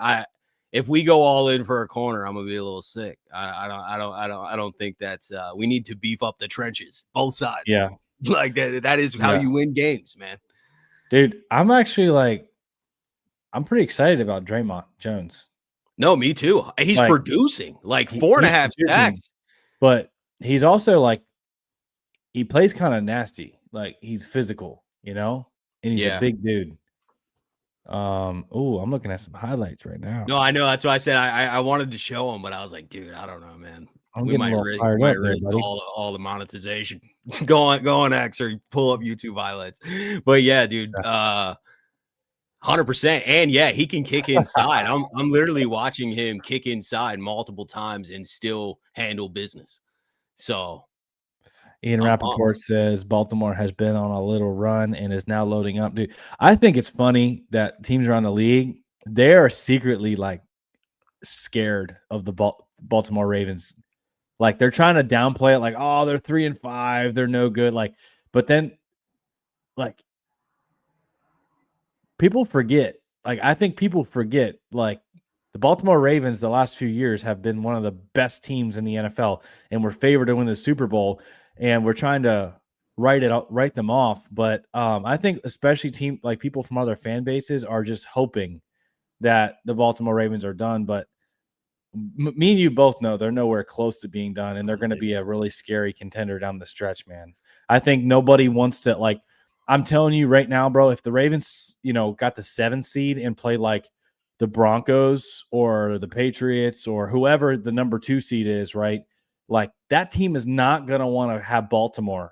If we go all in for a corner, I'm gonna be a little sick. I don't think that's we need to beef up the trenches, both sides. Yeah. Like that is how Yeah. you win games, man. Dude, I'm actually I'm pretty excited about Draymond Jones. No, me too. He's Like producing like four and a he's half producing, sacks. but he's also he plays kind of nasty. Like he's physical, and he's a Yeah. big dude. Oh, I'm looking at some highlights right now. No, I know. That's why I said I wanted to show him, but I was like, dude, I don't know, man. I'm We getting a might little risk, fired up there, buddy. all the monetization. go on X or pull up YouTube highlights. But yeah, dude, 100%. And yeah, he can kick inside. I'm literally watching him kick inside multiple times and still handle business. So Ian I'm pumped. Rappaport says Baltimore has been on a little run and is now loading up. Dude, I think it's funny that teams around the league, they are secretly scared of the Baltimore Ravens. Like they're trying to downplay it, like, oh, they're 3-5, they're no good. But then people forget. I think people forget, the Baltimore Ravens the last few years have been one of the best teams in the NFL and we're favored to win the Super Bowl. And we're trying to write them off. But I think especially people from other fan bases are just hoping that the Baltimore Ravens are done. But me and you both know they're nowhere close to being done, and they're going to be a really scary contender down the stretch, man. I think nobody wants to I'm telling you right now, bro, if the Ravens, got the 7th seed and played like the Broncos or the Patriots or whoever the number 2 seed is, right? Like that team is not going to want to have Baltimore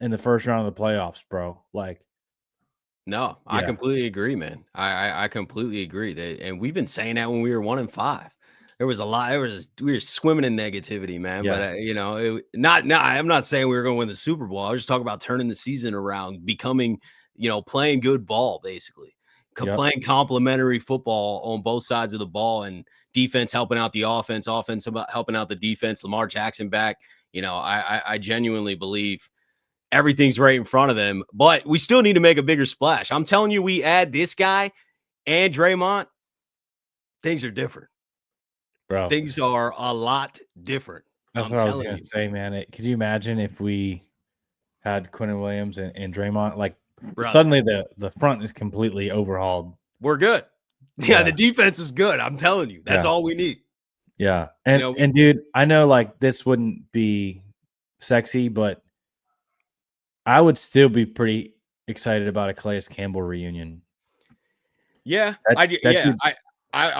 in the first round of the playoffs, bro. No, I completely agree, man. I completely agree. And we've been saying that when we were 1-5. There was a lot. We were swimming in negativity, man. Yeah. But I'm not saying we were going to win the Super Bowl. I was just talking about turning the season around, becoming, playing good ball, basically. Yep. Playing complementary football on both sides of the ball, and defense helping out the offense helping out the defense. Lamar Jackson back. I genuinely believe everything's right in front of them, but we still need to make a bigger splash. I'm telling you, we add this guy and Draymond, things are different. Bro. Things are a lot different. That's I'm what I was telling gonna you. say, man. Could you imagine if we had Quentin Williams and Draymond? Like Brother, suddenly the front is completely overhauled. we're good. Yeah, the defense is good. I'm telling you. That's all we need. Yeah. And dude, I know like this wouldn't be sexy, but I would still be pretty excited about a Calais Campbell reunion. Yeah, I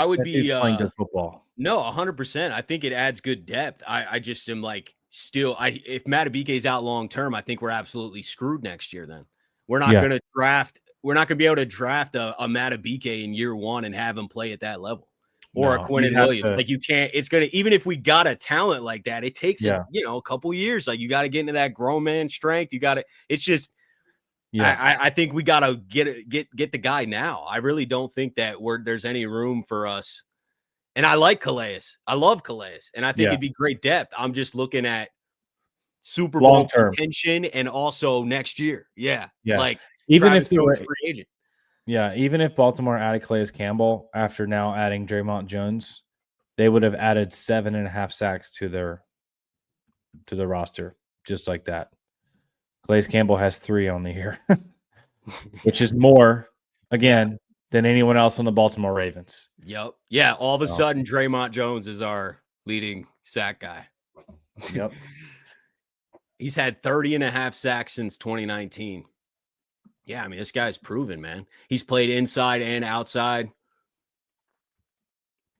would be playing good football. No, 100%. I think it adds good depth. I just am like still if Matabike is out long term, I think we're absolutely screwed next year. Then we're not going to draft. We're not going to be able to draft a Matabike in year one and have him play at that level, or a Quentin Williams. Like you can't. It's gonna even if we got a talent like that, it takes a couple years. Like you got to get into that grown man strength. You got to. It's just. Yeah, I think we got to get the guy now. I really don't think that there's any room for us. And I like Calais. I love Calais. And I think it'd be great depth. I'm just looking at Super Bowl contention and also next year. Yeah. Like even Travis if they were free agent. Yeah. Even if Baltimore added Calais Campbell after now adding Draymond Jones, they would have added 7.5 sacks to their roster, just like that. Calais Campbell has 3 on the year, which is more again than anyone else on the Baltimore Ravens. Yep. Yeah. All of a sudden, Draymond Jones is our leading sack guy. Yep. He's had 30.5 sacks since 2019. Yeah. I mean, this guy's proven, man. He's played inside and outside.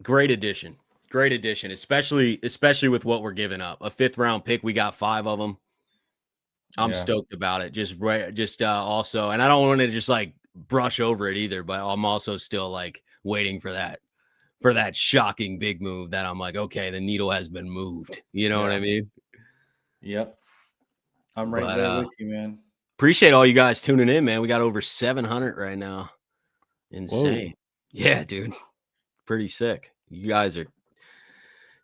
Great addition. Great addition, especially with what we're giving up. A 5th round pick. We got 5 of them. I'm stoked about it. Just also, and I don't want to just like brush over it either, but I'm also still like waiting for that shocking big move that I'm like, okay, the needle has been moved. You know what I mean? Yep. I'm right there with you, man. Appreciate all you guys tuning in, man. We got over 700 right now. Insane. Whoa. Yeah, dude. Pretty sick. You guys are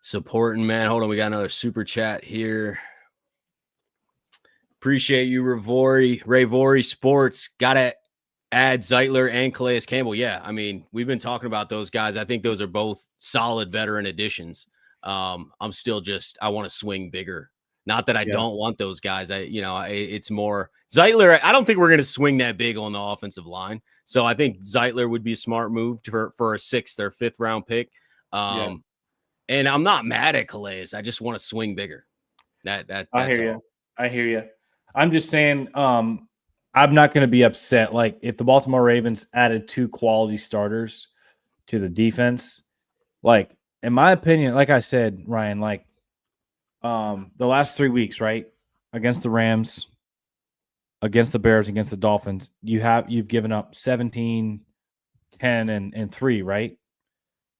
supporting, man. Hold on. We got another super chat here. Appreciate you, Ray Vori Sports. Got to add Zeitler and Calais Campbell. Yeah, I mean, we've been talking about those guys. I think those are both solid veteran additions. I'm still I want to swing bigger. Not that I don't want those guys. It's more Zeitler. I don't think we're going to swing that big on the offensive line. So I think Zeitler would be a smart move for a 6th or 5th round pick. And I'm not mad at Calais. I just want to swing bigger. That's I hear you. I'm just saying, I'm not going to be upset. Like if the Baltimore Ravens added 2 quality starters to the defense, like in my opinion, like I said, Ryan, like the last 3 weeks, right? Against the Rams, against the Bears, against the Dolphins, you've given up 17, 10, and 3, right?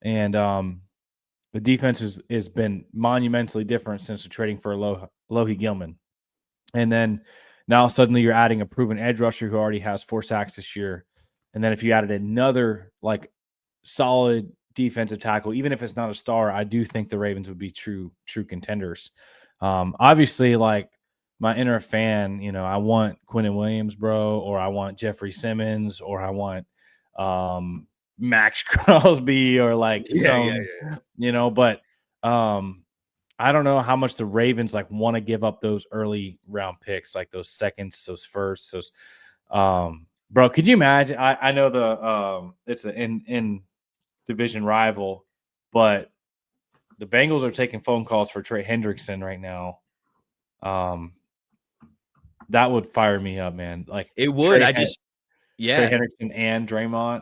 And the defense has been monumentally different since the trading for Lohi Gilman. And then now suddenly you're adding a proven edge rusher who already has 4 sacks this year. And then if you added another like solid defensive tackle, even if it's not a star, I do think the Ravens would be true contenders. Obviously, like my inner fan, I want Quentin Williams, bro, or I want Jeffrey Simmons, or I want Max Crosby, or like but I don't know how much the Ravens like want to give up those early round picks, like those seconds, those firsts, those. Bro, could you imagine? I know it's an in division rival, but the Bengals are taking phone calls for Trey Hendrickson right now. That would fire me up, man. Like it would. Trey Hendrickson and Draymond.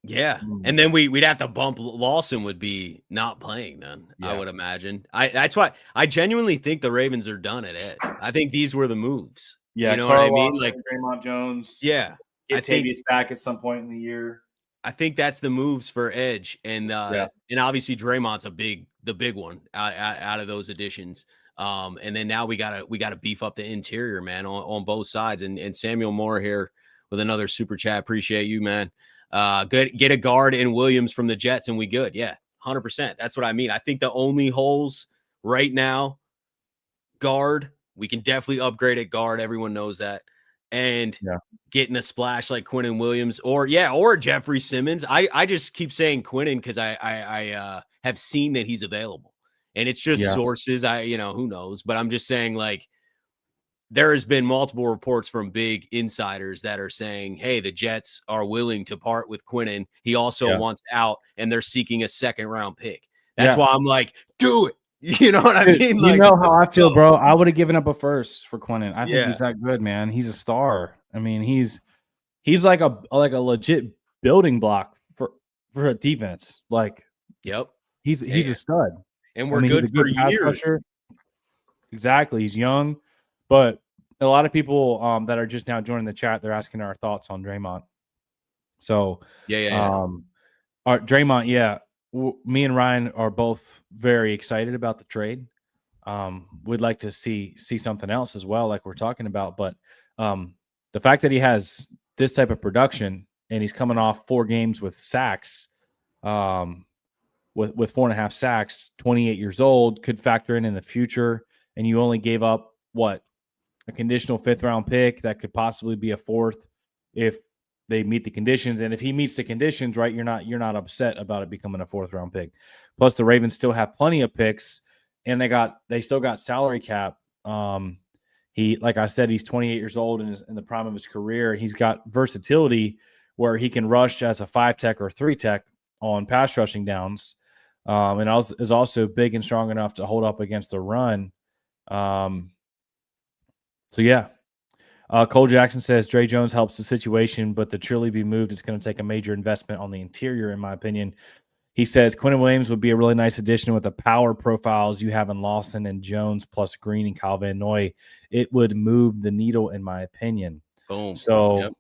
Yeah. And then we'd have to bump Lawson would be not playing then, I would imagine. That's why I genuinely think the Ravens are done at edge. I think these were the moves. Yeah, you know what I mean? Like Draymond Jones. Yeah. Get Tavius back at some point in the year. I think that's the moves for edge. And obviously Draymond's the big one out of those additions. And then now we gotta beef up the interior, man, on both sides. And Samuel Moore here with another super chat. Appreciate you, man. Good. Get a guard in Williams from the Jets, and we good. Yeah, 100%. That's what I mean. I think the only holes right now, guard. We can definitely upgrade at guard. Everyone knows that. And getting a splash like Quinnen Williams or Jeffrey Simmons. I just keep saying Quinnen because I have seen that he's available. And it's just sources. Who knows? But I'm just saying, like, there has been multiple reports from big insiders that are saying, hey, the Jets are willing to part with Quinnen. He also wants out, and they're seeking a second-round pick. That's why I'm like, do it. You know what I mean? You know how I feel, bro. I would have given up a first for Quinnen. I think he's that good, man. He's a star. I mean, he's like a legit building block for a defense. Like, he's a stud. And we're good for years. Exactly. He's young, but a lot of people that are just now joining the chat, they're asking our thoughts on Draymond. So Draymond, me and Ryan are both very excited about the trade. We'd like to see something else as well, like we're talking about. But the fact that he has this type of production and he's coming off 4 games with sacks, with 4.5 sacks, 28 years old, could factor in the future. And you only gave up a conditional 5th-round pick that could possibly be a 4th if they meet the conditions. And if he meets the conditions, right, you're not upset about it becoming a 4th-round pick. Plus, the Ravens still have plenty of picks, and they still got salary cap. He, like I said, he's 28 years old and in the prime of his career. He's got versatility where he can rush as a 5-tech or 3-tech on pass rushing downs, and is also big and strong enough to hold up against the run. Cole Jackson says Dre Jones helps the situation, but to truly be moved, it's going to take a major investment on the interior, in my opinion. He says Quinnen Williams would be a really nice addition with the power profiles you have in Lawson and Jones plus Green and Kyle Van Noy. It would move the needle, in my opinion. Boom. So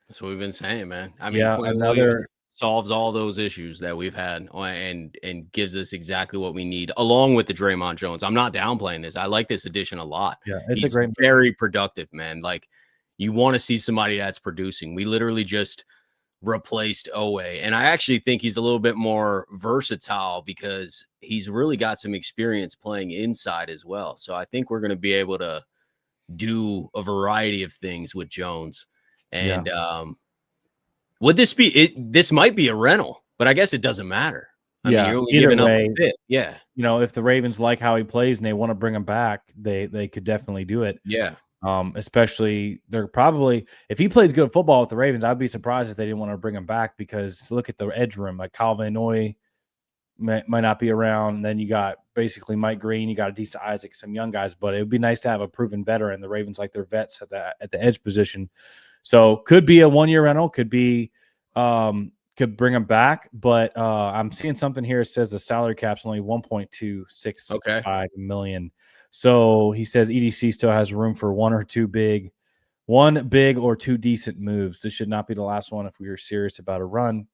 that's what we've been saying, man. I mean, Quinnen Williams solves all those issues that we've had and gives us exactly what we need, along with the Draymond Jones. I'm not downplaying this. I like this addition a lot. Yeah, he's very productive, man. Like, you want to see somebody that's producing. We literally just replaced Owe, and I actually think he's a little bit more versatile because he's really got some experience playing inside as well. So I think we're going to be able to do a variety of things with Jones. And would this be this might be a rental, but I guess it doesn't matter. I mean, you're only giving up a bit. Yeah. You know, if the Ravens like how he plays and they want to bring him back, they could definitely do it. Yeah. Especially they're probably, if he plays good football with the Ravens, I'd be surprised if they didn't want to bring him back, because look at the edge room. Like, Kyle Van Noy might not be around. And then you got basically Mike Green, you got Adisa Isaac, some young guys, but it would be nice to have a proven veteran. The Ravens like their vets at the edge position. So could be a 1-year rental, could bring him back, but I'm seeing something here. It says the salary cap's only $1.265 million. So he says EDC still has room for one big or 2 decent moves. This should not be the last one if we are serious about a run.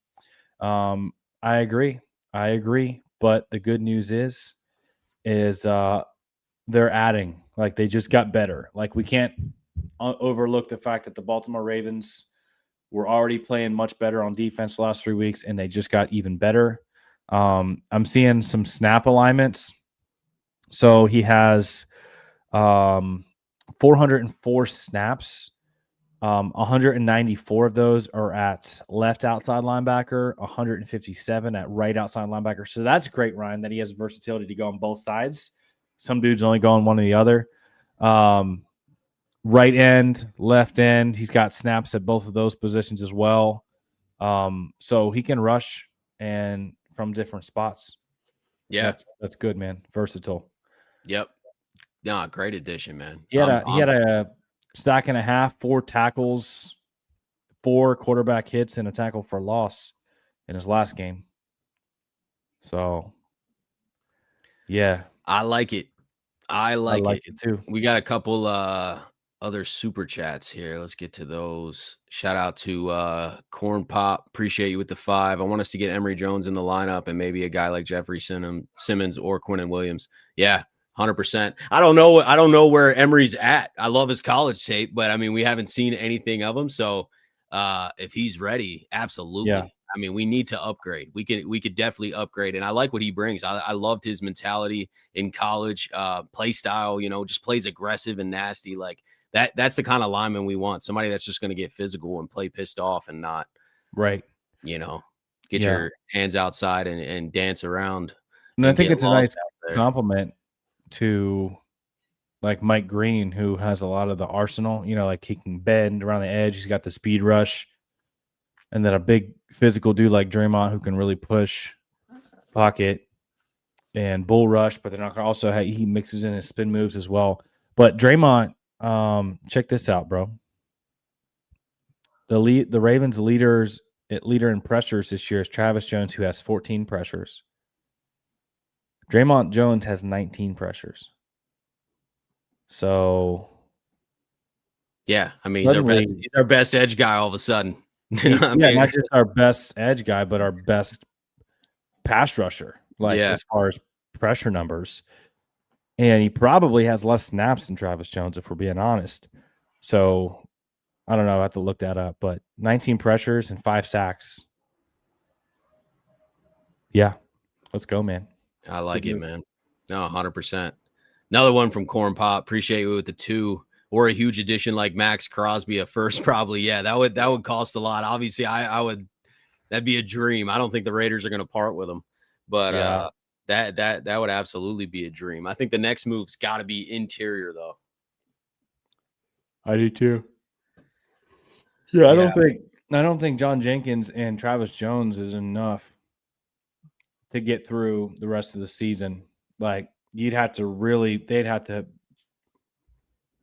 I agree. But the good news is they're adding. Like, they just got better. Like, we can't overlook the fact that the Baltimore Ravens were already playing much better on defense the last 3 weeks, and they just got even better. I'm seeing some snap alignments. So he has 404 snaps. 194 of those are at left outside linebacker, 157 at right outside linebacker. So that's great, Ryan, that he has versatility to go on both sides. Some dudes only go on one or the other. Right end, left end, he's got snaps at both of those positions as well. So he can rush and from different spots. Yeah, that's good, man. Versatile. Yep. Yeah, great addition, man. He had a sack and a half, 4 tackles, 4 quarterback hits, and a tackle for loss in his last game. So, yeah. I like it. I like it too. We got a couple other super chats here. Let's get to those. Shout out to Corn Pop. Appreciate you with the 5. I want us to get Emory Jones in the lineup and maybe a guy like Jeffrey Simmons or Quinnen Williams. Yeah, 100%. I don't know where Emory's at. I love his college tape, but I mean, we haven't seen anything of him. So if he's ready, absolutely. Yeah. I mean, we need to upgrade. We could definitely upgrade. And I like what he brings. I loved his mentality in college, play style, just plays aggressive and nasty. Like that's the kind of lineman we want. Somebody that's just going to get physical and play pissed off and not, Right. Get your hands outside and dance around. And I think it's a nice compliment to like Mike Green, who has a lot of the arsenal, like he can bend around the edge. He's got the speed rush. And then a big physical dude like Draymond who can really push pocket and bull rush, but then also he mixes in his spin moves as well. But Draymond, check this out, bro. The Ravens leader in pressures this year is Travis Jones, who has 14 pressures. Draymond Jones has 19 pressures. So, yeah, I mean, he's our best edge guy all of a sudden. Not just our best edge guy, but our best pass rusher, as far as pressure numbers. And he probably has less snaps than Travis Jones, if we're being honest. So, I don't know. I have to look that up. But 19 pressures and 5 sacks. Yeah. Let's go, man. I like it, man. No, 100%. Another one from Corn Pop. Appreciate you with the 2. Or a huge addition like Max Crosby at first, probably. Yeah, that would cost a lot. Obviously, I would. That'd be a dream. I don't think the Raiders are going to part with him, but that would absolutely be a dream. I think the next move's got to be interior, though. I do too. Yeah, I don't think John Jenkins and Travis Jones is enough to get through the rest of the season. Like they'd have to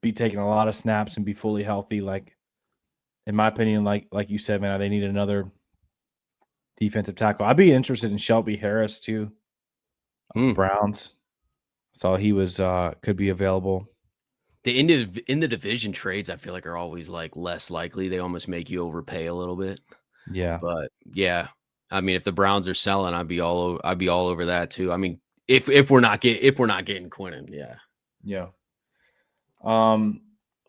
be taking a lot of snaps and be fully healthy. Like, in my opinion, like you said, man, they need another defensive tackle. I'd be interested in Shelby Harris too. Browns. So he was could be available. The in the division trades, I feel like are always like less likely. They almost make you overpay a little bit. Yeah, but yeah, I mean, if the Browns are selling, I'd be all over that too. I mean, if we're not getting Quinnen, yeah.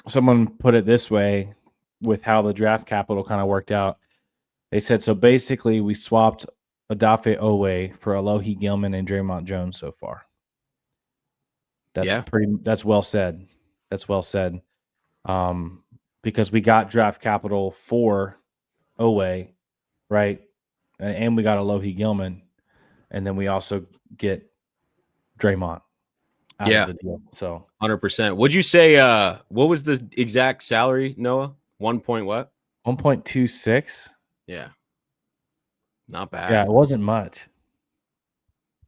Someone put it this way with how the draft capital kind of worked out. They said, so basically we swapped Odafe Owe for Alohi Gilman and Draymond Jones so far. That's well said. That's well said. Because we got draft capital for Owe, right? And we got Alohi Gilman. And then we also get Draymond. Out of the deal. So 100%. Would you say what was the exact salary, Noah? 1 point what? 1.26. Yeah. Not bad. Yeah, it wasn't much.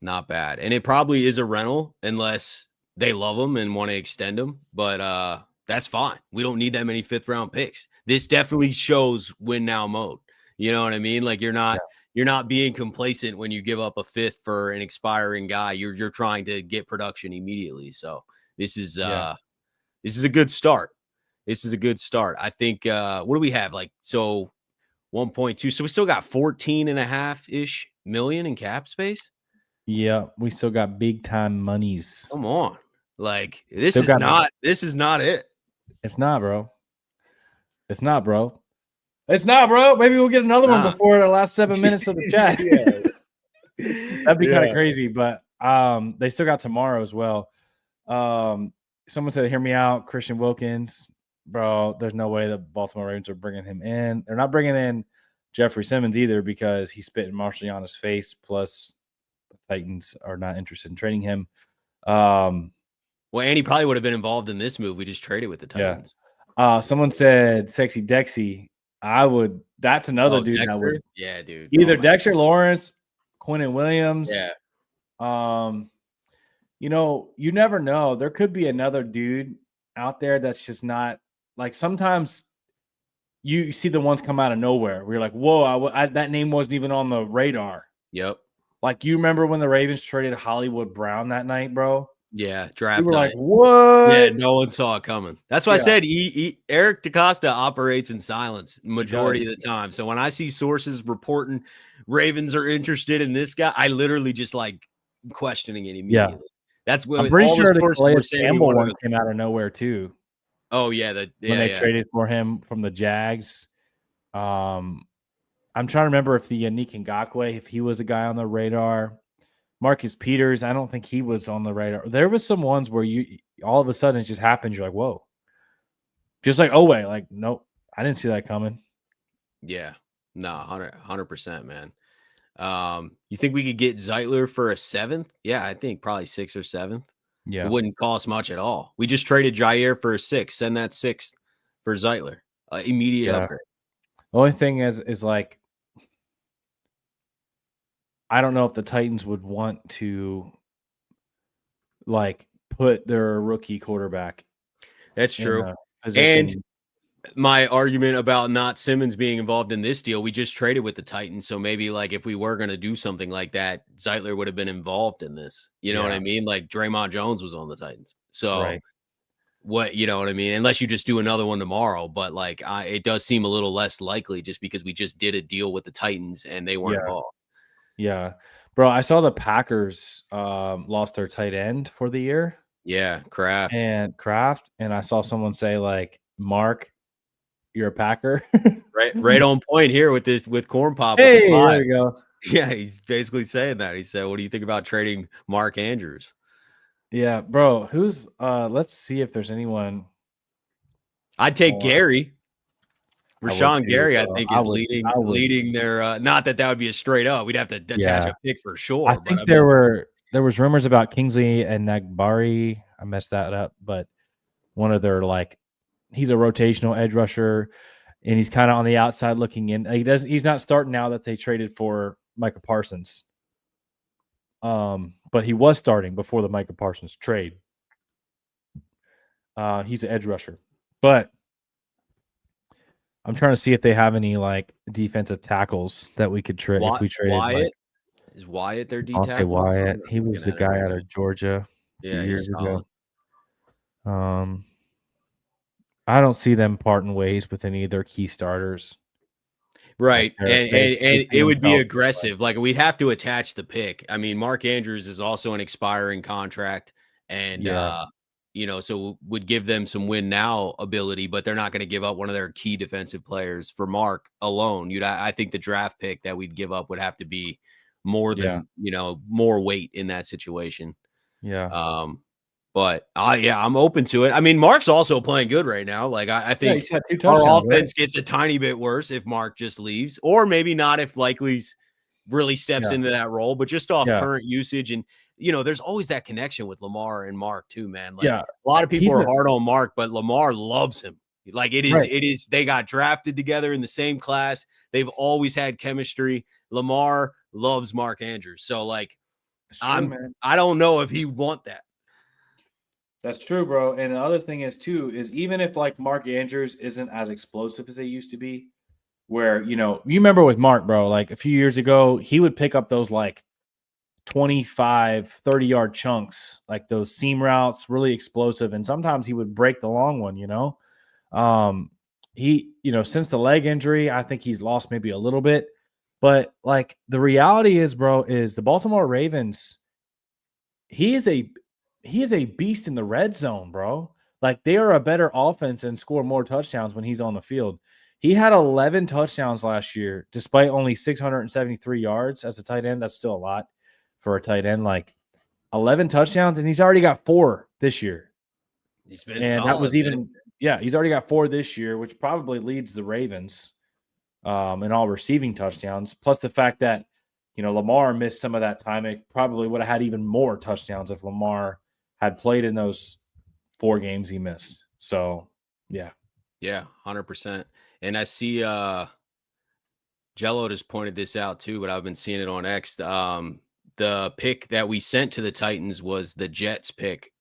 Not bad. And it probably is a rental unless they love him and want to extend him. But that's fine. We don't need that many 5th round picks. This definitely shows win now mode. You know what I mean? Like you're not being complacent when you give up a 5th for an expiring guy. You're trying to get production immediately. So this is a good start. This is a good start. I think what do we have? Like 1.2. So we still got 14.5-ish million in cap space. Yeah, we still got big time monies. Come on. Like this is not it. It's not, bro. It's not, bro. It's not, bro. Maybe we'll get another one before the last 7 minutes of the chat. That'd be kind of crazy, but they still got tomorrow as well. Someone said, hear me out, Christian Wilkins. Bro, there's no way the Baltimore Ravens are bringing him in. They're not bringing in Jeffrey Simmons either because he spit in Marciano's face, plus the Titans are not interested in trading him. Well, and he probably would have been involved in this move. We just traded with the Titans. Yeah. Someone said Sexy Dexy. That's another dude. Dexter? I would. Yeah, dude. Either Dexter Lawrence, Quinnen Williams. Yeah. You never know. There could be another dude out there that's just not like sometimes you see the ones come out of nowhere where you're like, whoa, that name wasn't even on the radar. Yep. Like you remember when the Ravens traded Hollywood Brown that night, bro? Yeah, draft we were night. Like, what? Yeah, no one saw it coming. That's why I said Eric DeCosta operates in silence majority of the time. So when I see sources reporting Ravens are interested in this guy, I literally just like questioning it immediately. Yeah. That's what I'm pretty sure the Calais Campbell one came out of nowhere too. Oh yeah, when they traded for him from the Jags. I'm trying to remember if the Yannick Ngakoue, if he was a guy on the radar. Marcus Peters, I don't think he was on the radar. There was some ones where you all of a sudden it just happened. You're like, whoa. Just like Owe, like, nope, I didn't see that coming. Yeah. No, 100%, man. You think we could get Zeitler for a 7th? Yeah, I think probably 6th or 7th. Yeah. It wouldn't cost much at all. We just traded Jair for a 6th. Send that 6th for Zeitler. Immediate upgrade. The only thing is like, I don't know if the Titans would want to like put their rookie quarterback. That's true. Position. And my argument about not Simmons being involved in this deal, we just traded with the Titans. So maybe like if we were going to do something like that, Zeitler would have been involved in this. You know what I mean? Like Draymond Jones was on the Titans. So what, you know what I mean? Unless you just do another one tomorrow, but like it does seem a little less likely just because we just did a deal with the Titans and they weren't involved. Yeah. Bro, I saw the Packers lost their tight end for the year. Yeah, Kraft. And I saw someone say like, Mark, you're a Packer. right on point here with Corn Pop. Hey, with the 5. there you go. Yeah, he's basically saying that. He said, what do you think about trading Mark Andrews? Yeah, bro. Who's let's see if there's anyone. I'd take Gary. Rashawn Gary, I think, is leading their not that would be a straight up. We'd have to attach a pick for sure. I think there was rumors about Kingsley and Nagbari. I messed that up, but one of their he's a rotational edge rusher, and he's kind of on the outside looking in. He's not starting now that they traded for Micah Parsons. But he was starting before the Micah Parsons trade. He's an edge rusher, but I'm trying to see if they have any defensive tackles that we could trade if we traded. Wyatt is Wyatt their D tackle? Wyatt. He was the guy out of Georgia. Yeah, years ago. I don't see them parting ways with any of their key starters. Right. And it would be aggressive. Like we'd have to attach the pick. I mean, Mark Andrews is also an expiring contract and so would give them some win now ability, but they're not going to give up one of their key defensive players for Mark alone. I think the draft pick that we'd give up would have to be more than, more weight in that situation. Yeah. But I'm open to it. I mean, Mark's also playing good right now. Like I think he's had 2 our offense gets a tiny bit worse if Mark just leaves, or maybe not if Likely's really steps into that role, but just off current usage. And there's always that connection with Lamar and Mark too, man. Like a lot of people are hard on Mark, but Lamar loves him. Like it is. They got drafted together in the same class. They've always had chemistry. Lamar loves Mark Andrews. So like, I don't know if he would want that. That's true, bro. And the other thing is even if Mark Andrews isn't as explosive as they used to be, where, you remember with Mark, bro, like a few years ago, he would pick up those 25, 30-yard chunks, like those seam routes, really explosive. And sometimes he would break the long one, He, since the leg injury, I think he's lost maybe a little bit. But the reality is, bro, is the Baltimore Ravens, he is a beast in the red zone, bro. Like they are a better offense and score more touchdowns when he's on the field. He had 11 touchdowns last year, despite only 673 yards as a tight end. That's still a lot for a tight end. 11 touchdowns, and he's already got 4 this year. He's been solid, that was even, he's already got 4 this year, which probably leads the Ravens in all receiving touchdowns. Plus the fact that, Lamar missed some of that time. It probably would have had even more touchdowns if Lamar had played in those 4 games he missed. So, yeah. Yeah, 100%. And I see Jello just pointed this out too, but I've been seeing it on X. The pick that we sent to the Titans was the Jets pick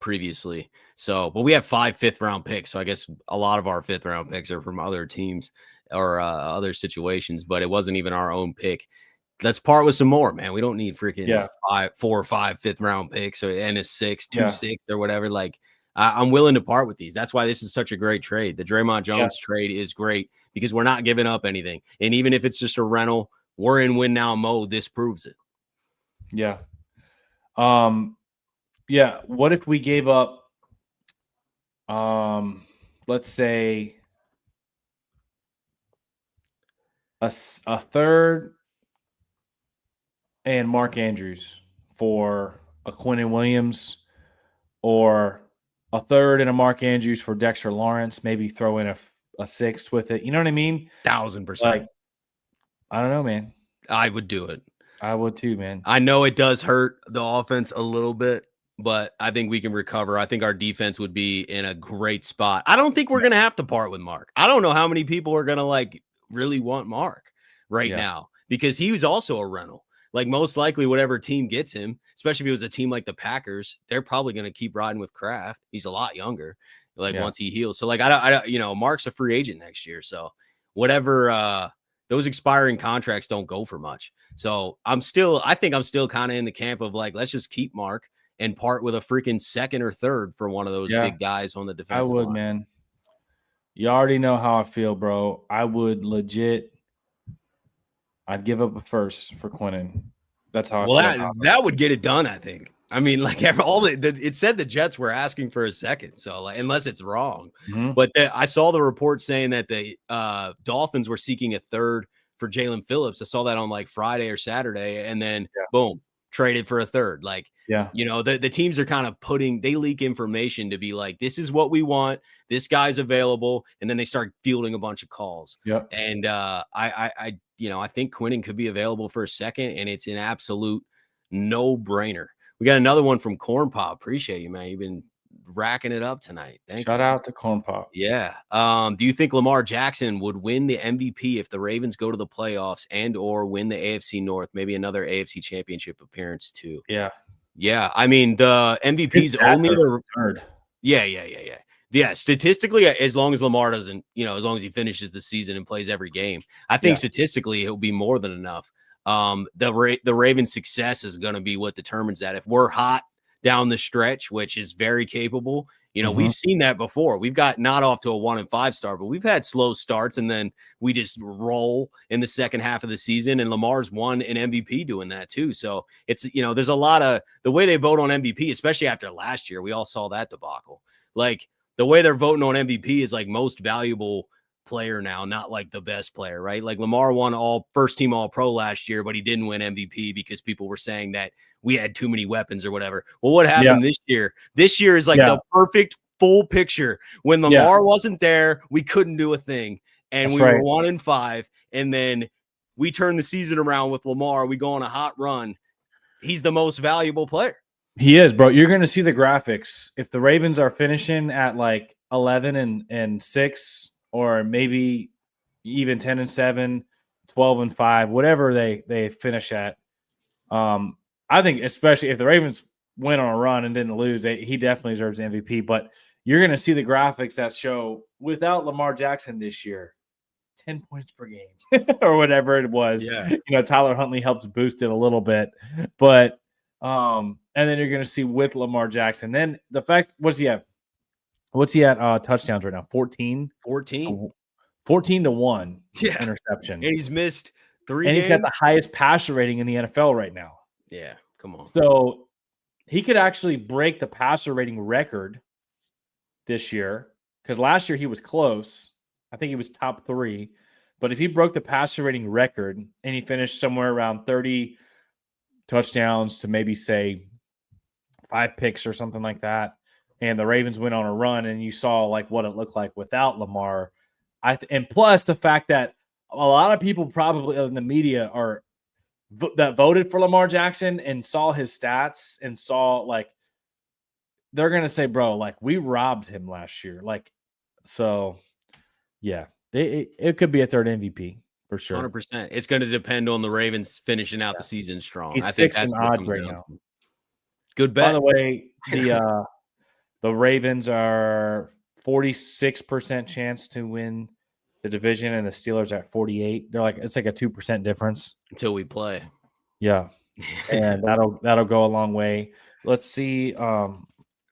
previously. So, but we have 5 5th-round picks. So I guess a lot of our 5th-round picks are from other teams or other situations, but it wasn't even our own pick. Let's part with some more, man. We don't need freaking 4 or 5 5th-round picks and a 6, 2 6 or whatever. Like I'm willing to part with these. That's why this is such a great trade. The Draymond Jones trade is great because we're not giving up anything. And even if it's just a rental, we're in win now mode. This proves it. Yeah. What if we gave up, let's say a third and Mark Andrews for a Quinnen Williams, or a third and a Mark Andrews for Dexter Lawrence. Maybe throw in a sixth with it. You know what I mean? 1,000%. Like, I don't know, man. I would do it. I would too, man. I know it does hurt the offense a little bit, but I think we can recover. I think our defense would be in a great spot. I don't think we're going to have to part with Mark. I don't know how many people are going to like really want Mark right now, because he was also a rental. Like, most likely whatever team gets him, especially if it was a team like the Packers, they're probably going to keep riding with Kraft. He's a lot younger, like once he heals. So like, I don't, Mark's a free agent next year. So whatever, those expiring contracts don't go for much. So I think I'm still kind of in the camp of like, let's just keep Mark and part with a freaking second or third for one of those big guys on the defensive line. Man. You already know how I feel, bro. I would legit. I'd give up a first for Quinnen. That's how I feel. That would get it done, I think. I mean, like, it said the Jets were asking for a second, so like, unless it's wrong, but I saw the report saying that the Dolphins were seeking a third for Jalen Phillips. I saw that on like Friday or Saturday, and then boom, traded for a third. Like, the teams are kind of they leak information to be like, this is what we want, this guy's available, and then they start fielding a bunch of calls. And I think Quinnen could be available for a second, and it's an absolute no-brainer. We got another one from Corn Pop. Appreciate you, man. You've been racking it up tonight. Shout out to Corn Pop. Yeah. Do you think Lamar Jackson would win the MVP if the Ravens go to the playoffs and or win the AFC North? Maybe another AFC Championship appearance too. Yeah. Yeah. I mean, the MVP's only the third. Yeah. Statistically, as long as Lamar doesn't, as long as he finishes the season and plays every game, I think statistically it'll be more than enough. The Ravens' success is going to be what determines that. If we're hot down the stretch, which is very capable, we've seen that before. We've got not off to a 1-5 start, but we've had slow starts, and then we just roll in the second half of the season. And Lamar's won an MVP doing that too. So it's, there's a lot of the way they vote on MVP, especially after last year. We all saw that debacle. Like, the way they're voting on MVP is like most valuable player now, not like the best player, right? Like, Lamar won first team all pro last year, but he didn't win MVP because people were saying that we had too many weapons or whatever. Well, what happened this year? This year is like the perfect full picture. When Lamar wasn't there, we couldn't do a thing, and we were 1-5, and then we turned the season around with Lamar. We go on a hot run. He's the most valuable player. He is, bro. You're going to see the graphics. If the Ravens are finishing at like 11-6, or maybe even 10-7, 12-5, whatever they finish at. I think especially if the Ravens went on a run and didn't lose, he definitely deserves MVP. But you're going to see the graphics that show without Lamar Jackson this year, 10 points per game or whatever it was. Yeah. Tyler Huntley helped boost it a little bit, but and then you're going to see with Lamar Jackson. Then the fact, what's he at? What's he at touchdowns right now? 14 to 1 interception. And he's missed 3 and games. He's got the highest passer rating in the NFL right now. Yeah, come on. So he could actually break the passer rating record this year, because last year he was close. I think he was top 3. But if he broke the passer rating record and he finished somewhere around 30 touchdowns to maybe say 5 picks or something like that, and the Ravens went on a run, and you saw like what it looked like without Lamar, and plus the fact that a lot of people probably in the media that voted for Lamar Jackson and saw his stats and saw, like, they're gonna say, bro, like, we robbed him last year, like, so yeah, it could be a third MVP for sure. 100%. It's going to depend on the Ravens finishing out the season strong. He's I think 6 that's and what odd comes right down now. to. Good bet. By the way, the Ravens are 46% chance to win the division, and the Steelers are at 48. They're like, it's like a 2% difference until we play. Yeah, and that'll go a long way. Let's see. Try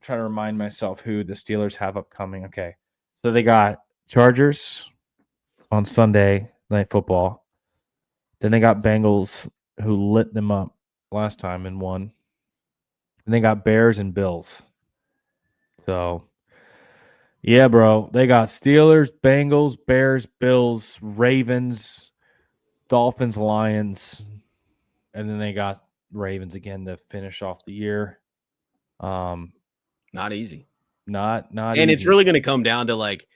to remind myself who the Steelers have upcoming. Okay, so they got Chargers on Sunday Night Football. Then they got Bengals, who lit them up last time and won. And they got Bears and Bills. So, yeah, bro. They got Steelers, Bengals, Bears, Bills, Ravens, Dolphins, Lions, and then they got Ravens again to finish off the year. Not easy. Not And easy. it's really going to come down to like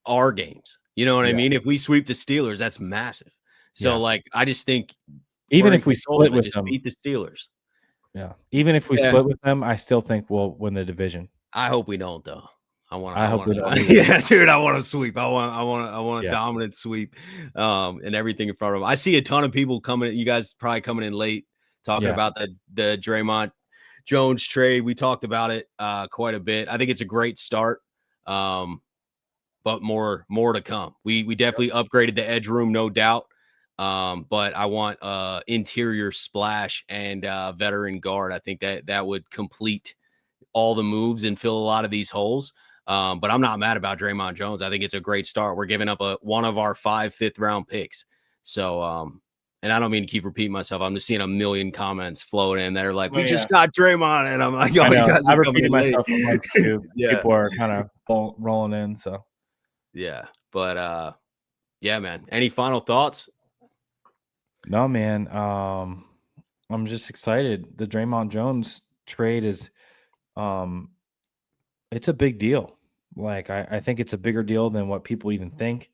our games. You know what I Yeah. mean? If we sweep the Steelers, that's massive. So Yeah. like, I just think Even we're in if we control of split it. with Just them, beat the Steelers. yeah. Even if we Yeah. split with them, I still think we'll win the division. I hope we don't though. I hope we don't either. Yeah, dude, I want to sweep. I want a Yeah. dominant sweep, and everything in front of them. I see a ton of people coming. You guys probably coming in late talking Yeah. about the Draymond Jones trade. We talked about it quite a bit. I think it's a great start, but more to come. We definitely upgraded the edge room, no doubt. But I want interior splash and veteran guard. I think that would complete all the moves and fill a lot of these holes. But I'm not mad about Draymond Jones. I think it's a great start. We're giving up one of our 5 5th-round picks. So, and I don't mean to keep repeating myself. I'm just seeing a million comments floating in there like, we just got Draymond. And I'm like, oh, you guys I are coming repeated in late. myself a bunch too. Yeah. People are kind of rolling in. So, yeah. But, yeah, man. Any final thoughts? no, man. I'm just excited. The Draymond Jones trade is, it's a big deal. Like, I think it's a bigger deal than what people even think.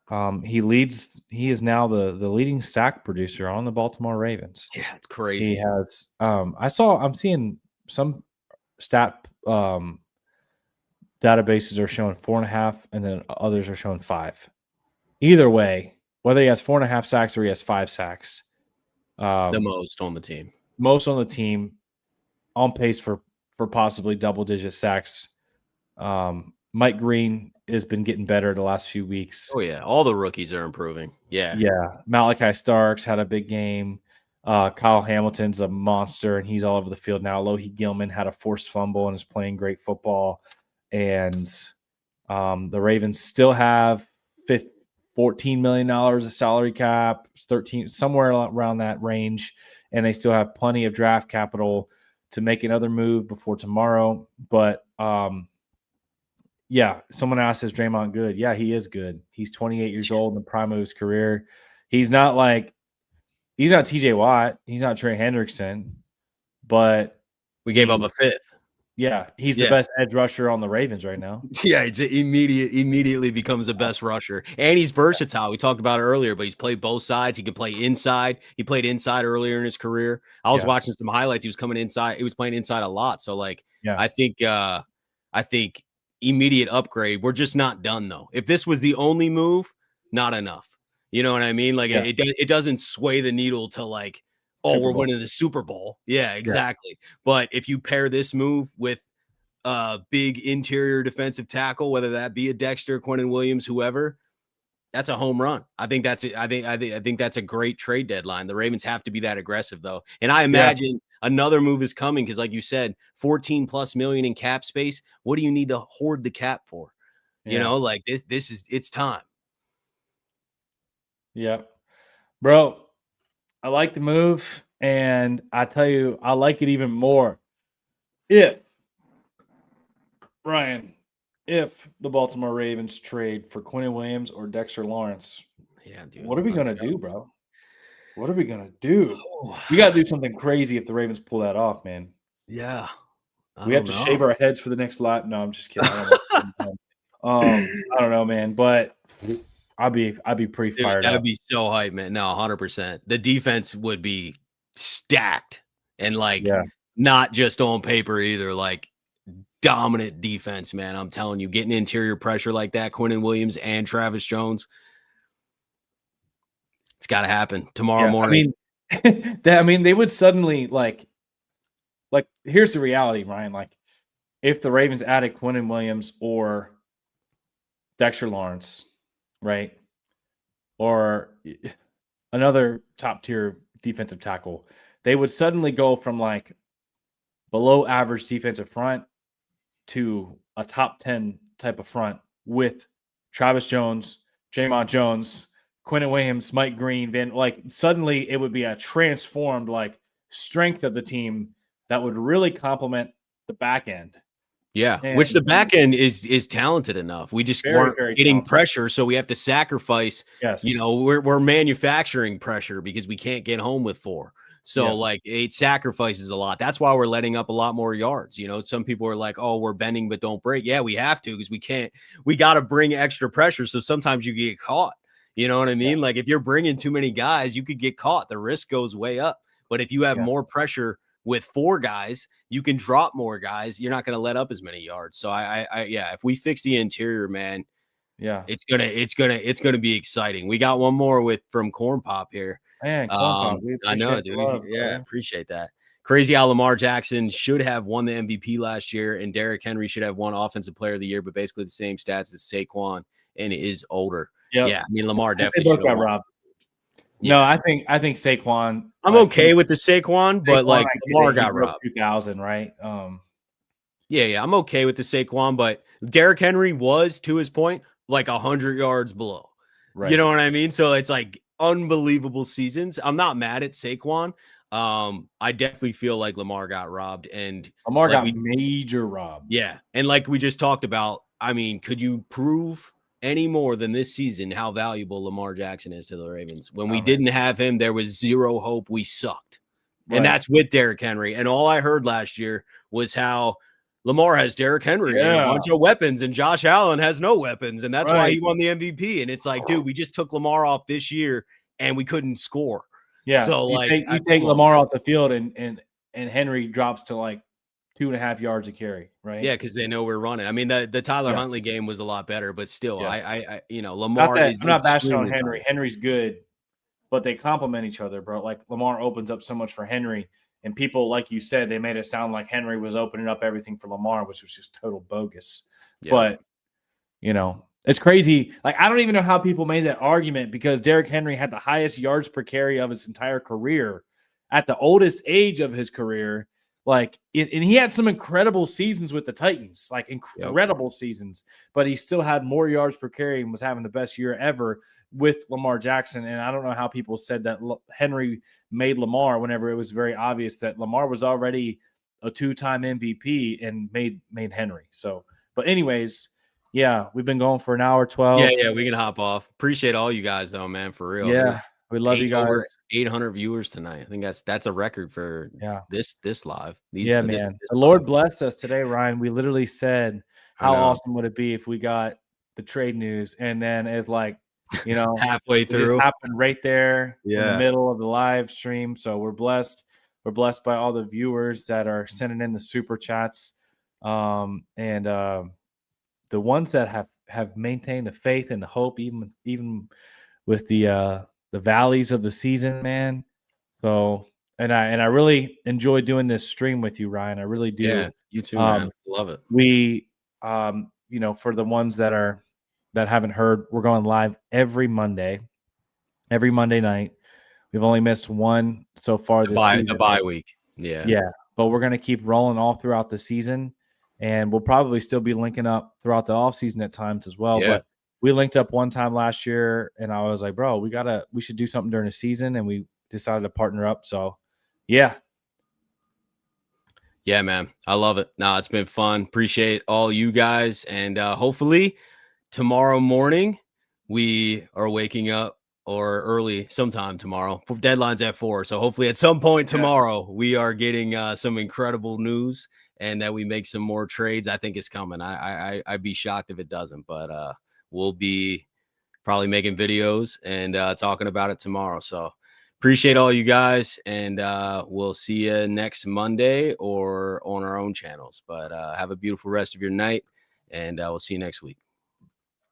He is now the leading sack producer on the Baltimore Ravens. Yeah, it's crazy. He has, I'm seeing some stat, databases are showing 4.5 and then others are showing 5. Either way, whether he has 4.5 sacks or he has 5 sacks, The most on the team. most on the team, on pace for possibly double-digit sacks. Mike Green has been getting better the last few weeks. Oh, yeah. All the rookies are improving. Yeah. Yeah. Malachi Starks had a big game. Kyle Hamilton's a monster, and he's all over the field now. Lohi Gilman had a forced fumble and is playing great football. And the Ravens still have $14 million of salary cap, 13, somewhere around that range. And they still have plenty of draft capital to make another move before tomorrow. But yeah, someone asked, is Draymond good? Yeah, he is good. He's 28 years old in the prime of his career. He's not TJ Watt. He's not Trey Hendrickson, but We gave up a 5th. Yeah, he's the best edge rusher on the Ravens right now. Yeah, he immediately becomes the best rusher. And he's versatile. We talked about it earlier, but he's played both sides. He can play inside. He played inside earlier in his career. I was watching some highlights. He was coming inside. He was playing inside a lot. So, like, I think immediate upgrade. We're just not done, though. If this was the only move, not enough. You know what I mean? Like, it doesn't sway the needle to, like, oh, we're winning the Super Bowl. Yeah, exactly. Yeah. But if you pair this move with big interior defensive tackle, whether that be a Dexter, Quinnen Williams, whoever, that's a home run. I think that's a great trade deadline. The Ravens have to be that aggressive, though. And I imagine another move is coming because, like you said, 14+ million in cap space. What do you need to hoard the cap for? You know, like it's time. Yeah. Bro, I like the move, and I tell you, I like it even more if the Baltimore Ravens trade for Quinnen Williams or Dexter Lawrence. Yeah, dude. What are we gonna do, bro? What are we gonna do? We got to do something crazy if the Ravens pull that off, man. Yeah. We have to shave our heads for the next lot. No, I'm just kidding. I don't know, man, but I'd be pretty fired up. That'd be so hype, man. No, 100%. The defense would be stacked and not just on paper either. Like dominant defense, man. I'm telling you, getting interior pressure like that, Quinnen Williams and Travis Jones, it's got to happen tomorrow morning. I mean, they would suddenly like. Here's the reality, Ryan. Like, if the Ravens added Quinnen Williams or Dexter Lawrence, right, or another top-tier defensive tackle, they would suddenly go from like below average defensive front to a top 10 type of front with Travis Jones, Draymond Jones, Quinnen Williams, Mike Green. Suddenly it would be a transformed strength of the team that would really complement the back end. Yeah, And which the back end is talented enough. We just very, weren't very getting talented. pressure, so we have to sacrifice. Yes. We're manufacturing pressure because we can't get home with 4. So Yeah. like it sacrifices a lot. That's why we're letting up a lot more yards. Some people are like, "Oh, we're bending but don't break." Yeah, we have to because we can't. We got to bring extra pressure. So sometimes you get caught. You know what I mean? Like if you're bringing too many guys, you could get caught. The risk goes way up. But if you have more pressure with 4 guys, you can drop more guys. You're not going to let up as many yards. So yeah, if we fix the interior, man, it's gonna be exciting. We got one more from Corn Pop here. Man, Corn Pop, we I know, appreciate the dude. love, Yeah, bro. appreciate that. Crazy how Lamar Jackson should have won the MVP last year, and Derrick Henry should have won Offensive Player of the Year, but basically the same stats as Saquon, and is older. Yep. Yeah, I mean Lamar They definitely both should have got won. robbed. Yeah. No, I think Saquon. I'm okay with the Saquon, but like Lamar got robbed. 2000, right? Yeah, I'm okay with the Saquon, but Derrick Henry was, to his point, like 100 yards below. Right. You know what I mean? So it's like unbelievable seasons. I'm not mad at Saquon. I definitely feel like Lamar got robbed, and Lamar like got major robbed. Yeah, and like we just talked about, I mean, could you prove any more than this season how valuable Lamar Jackson is to the Ravens? When we didn't have him, there was zero hope. We sucked. Right. And that's with Derrick Henry. And all I heard last year was how Lamar has Derrick Henry and a bunch of weapons, and Josh Allen has no weapons. And that's why he won the MVP. And it's like, dude, we just took Lamar off this year and we couldn't score. Yeah. So you take Lamar off the field and Henry drops to like 2.5 yards a carry, right? Yeah, because they know we're running. I mean, the Tyler Huntley game was a lot better, but still, Lamar is. I'm not bashing on Henry. Henry's good, but they complement each other, bro. Like Lamar opens up so much for Henry, and people, like you said, they made it sound like Henry was opening up everything for Lamar, which was just total bogus. Yeah. But it's crazy. Like I don't even know how people made that argument because Derrick Henry had the highest yards per carry of his entire career at the oldest age of his career. Like, and he had some incredible seasons with the Titans, like incredible seasons, but he still had more yards per carry and was having the best year ever with Lamar Jackson. And I don't know how people said that Henry made Lamar whenever it was very obvious that Lamar was already a 2-time MVP and made Henry. So, but anyways, yeah, we've been going for an hour 12. Yeah, we can hop off. Appreciate all you guys though, man, for real. Yeah. We love you guys. Over 800 viewers tonight. I think that's a record for this live. Man. The Lord blessed us today, Ryan. We literally said, how awesome would it be if we got the trade news? And then it's like, halfway through, it happened right there in the middle of the live stream. So we're blessed. We're blessed by all the viewers that are sending in the super chats. And the ones that have maintained the faith and the hope, even with the valleys of the season, man. So, and I really enjoy doing this stream with you, Ryan. I really do. Yeah, you too, man. Love it. We, for the ones that haven't heard, we're going live every Monday night. We've only missed one so far this season. The bye week. Yeah. Yeah. But we're going to keep rolling all throughout the season, and we'll probably still be linking up throughout the off season at times as well. Yeah. But we linked up one time last year, and I was like, bro, we should do something during the season, and we decided to partner up. So, yeah. Yeah, man. I love it. No, it's been fun. Appreciate all you guys. And hopefully tomorrow morning we are waking up or early sometime tomorrow. Deadline's at 4. So hopefully at some point tomorrow we are getting some incredible news and that we make some more trades. I think it's coming. I'd be shocked if it doesn't, but we'll be probably making videos and talking about it tomorrow. So appreciate all you guys, and we'll see you next Monday or on our own channels. But have a beautiful rest of your night, and we'll see you next week.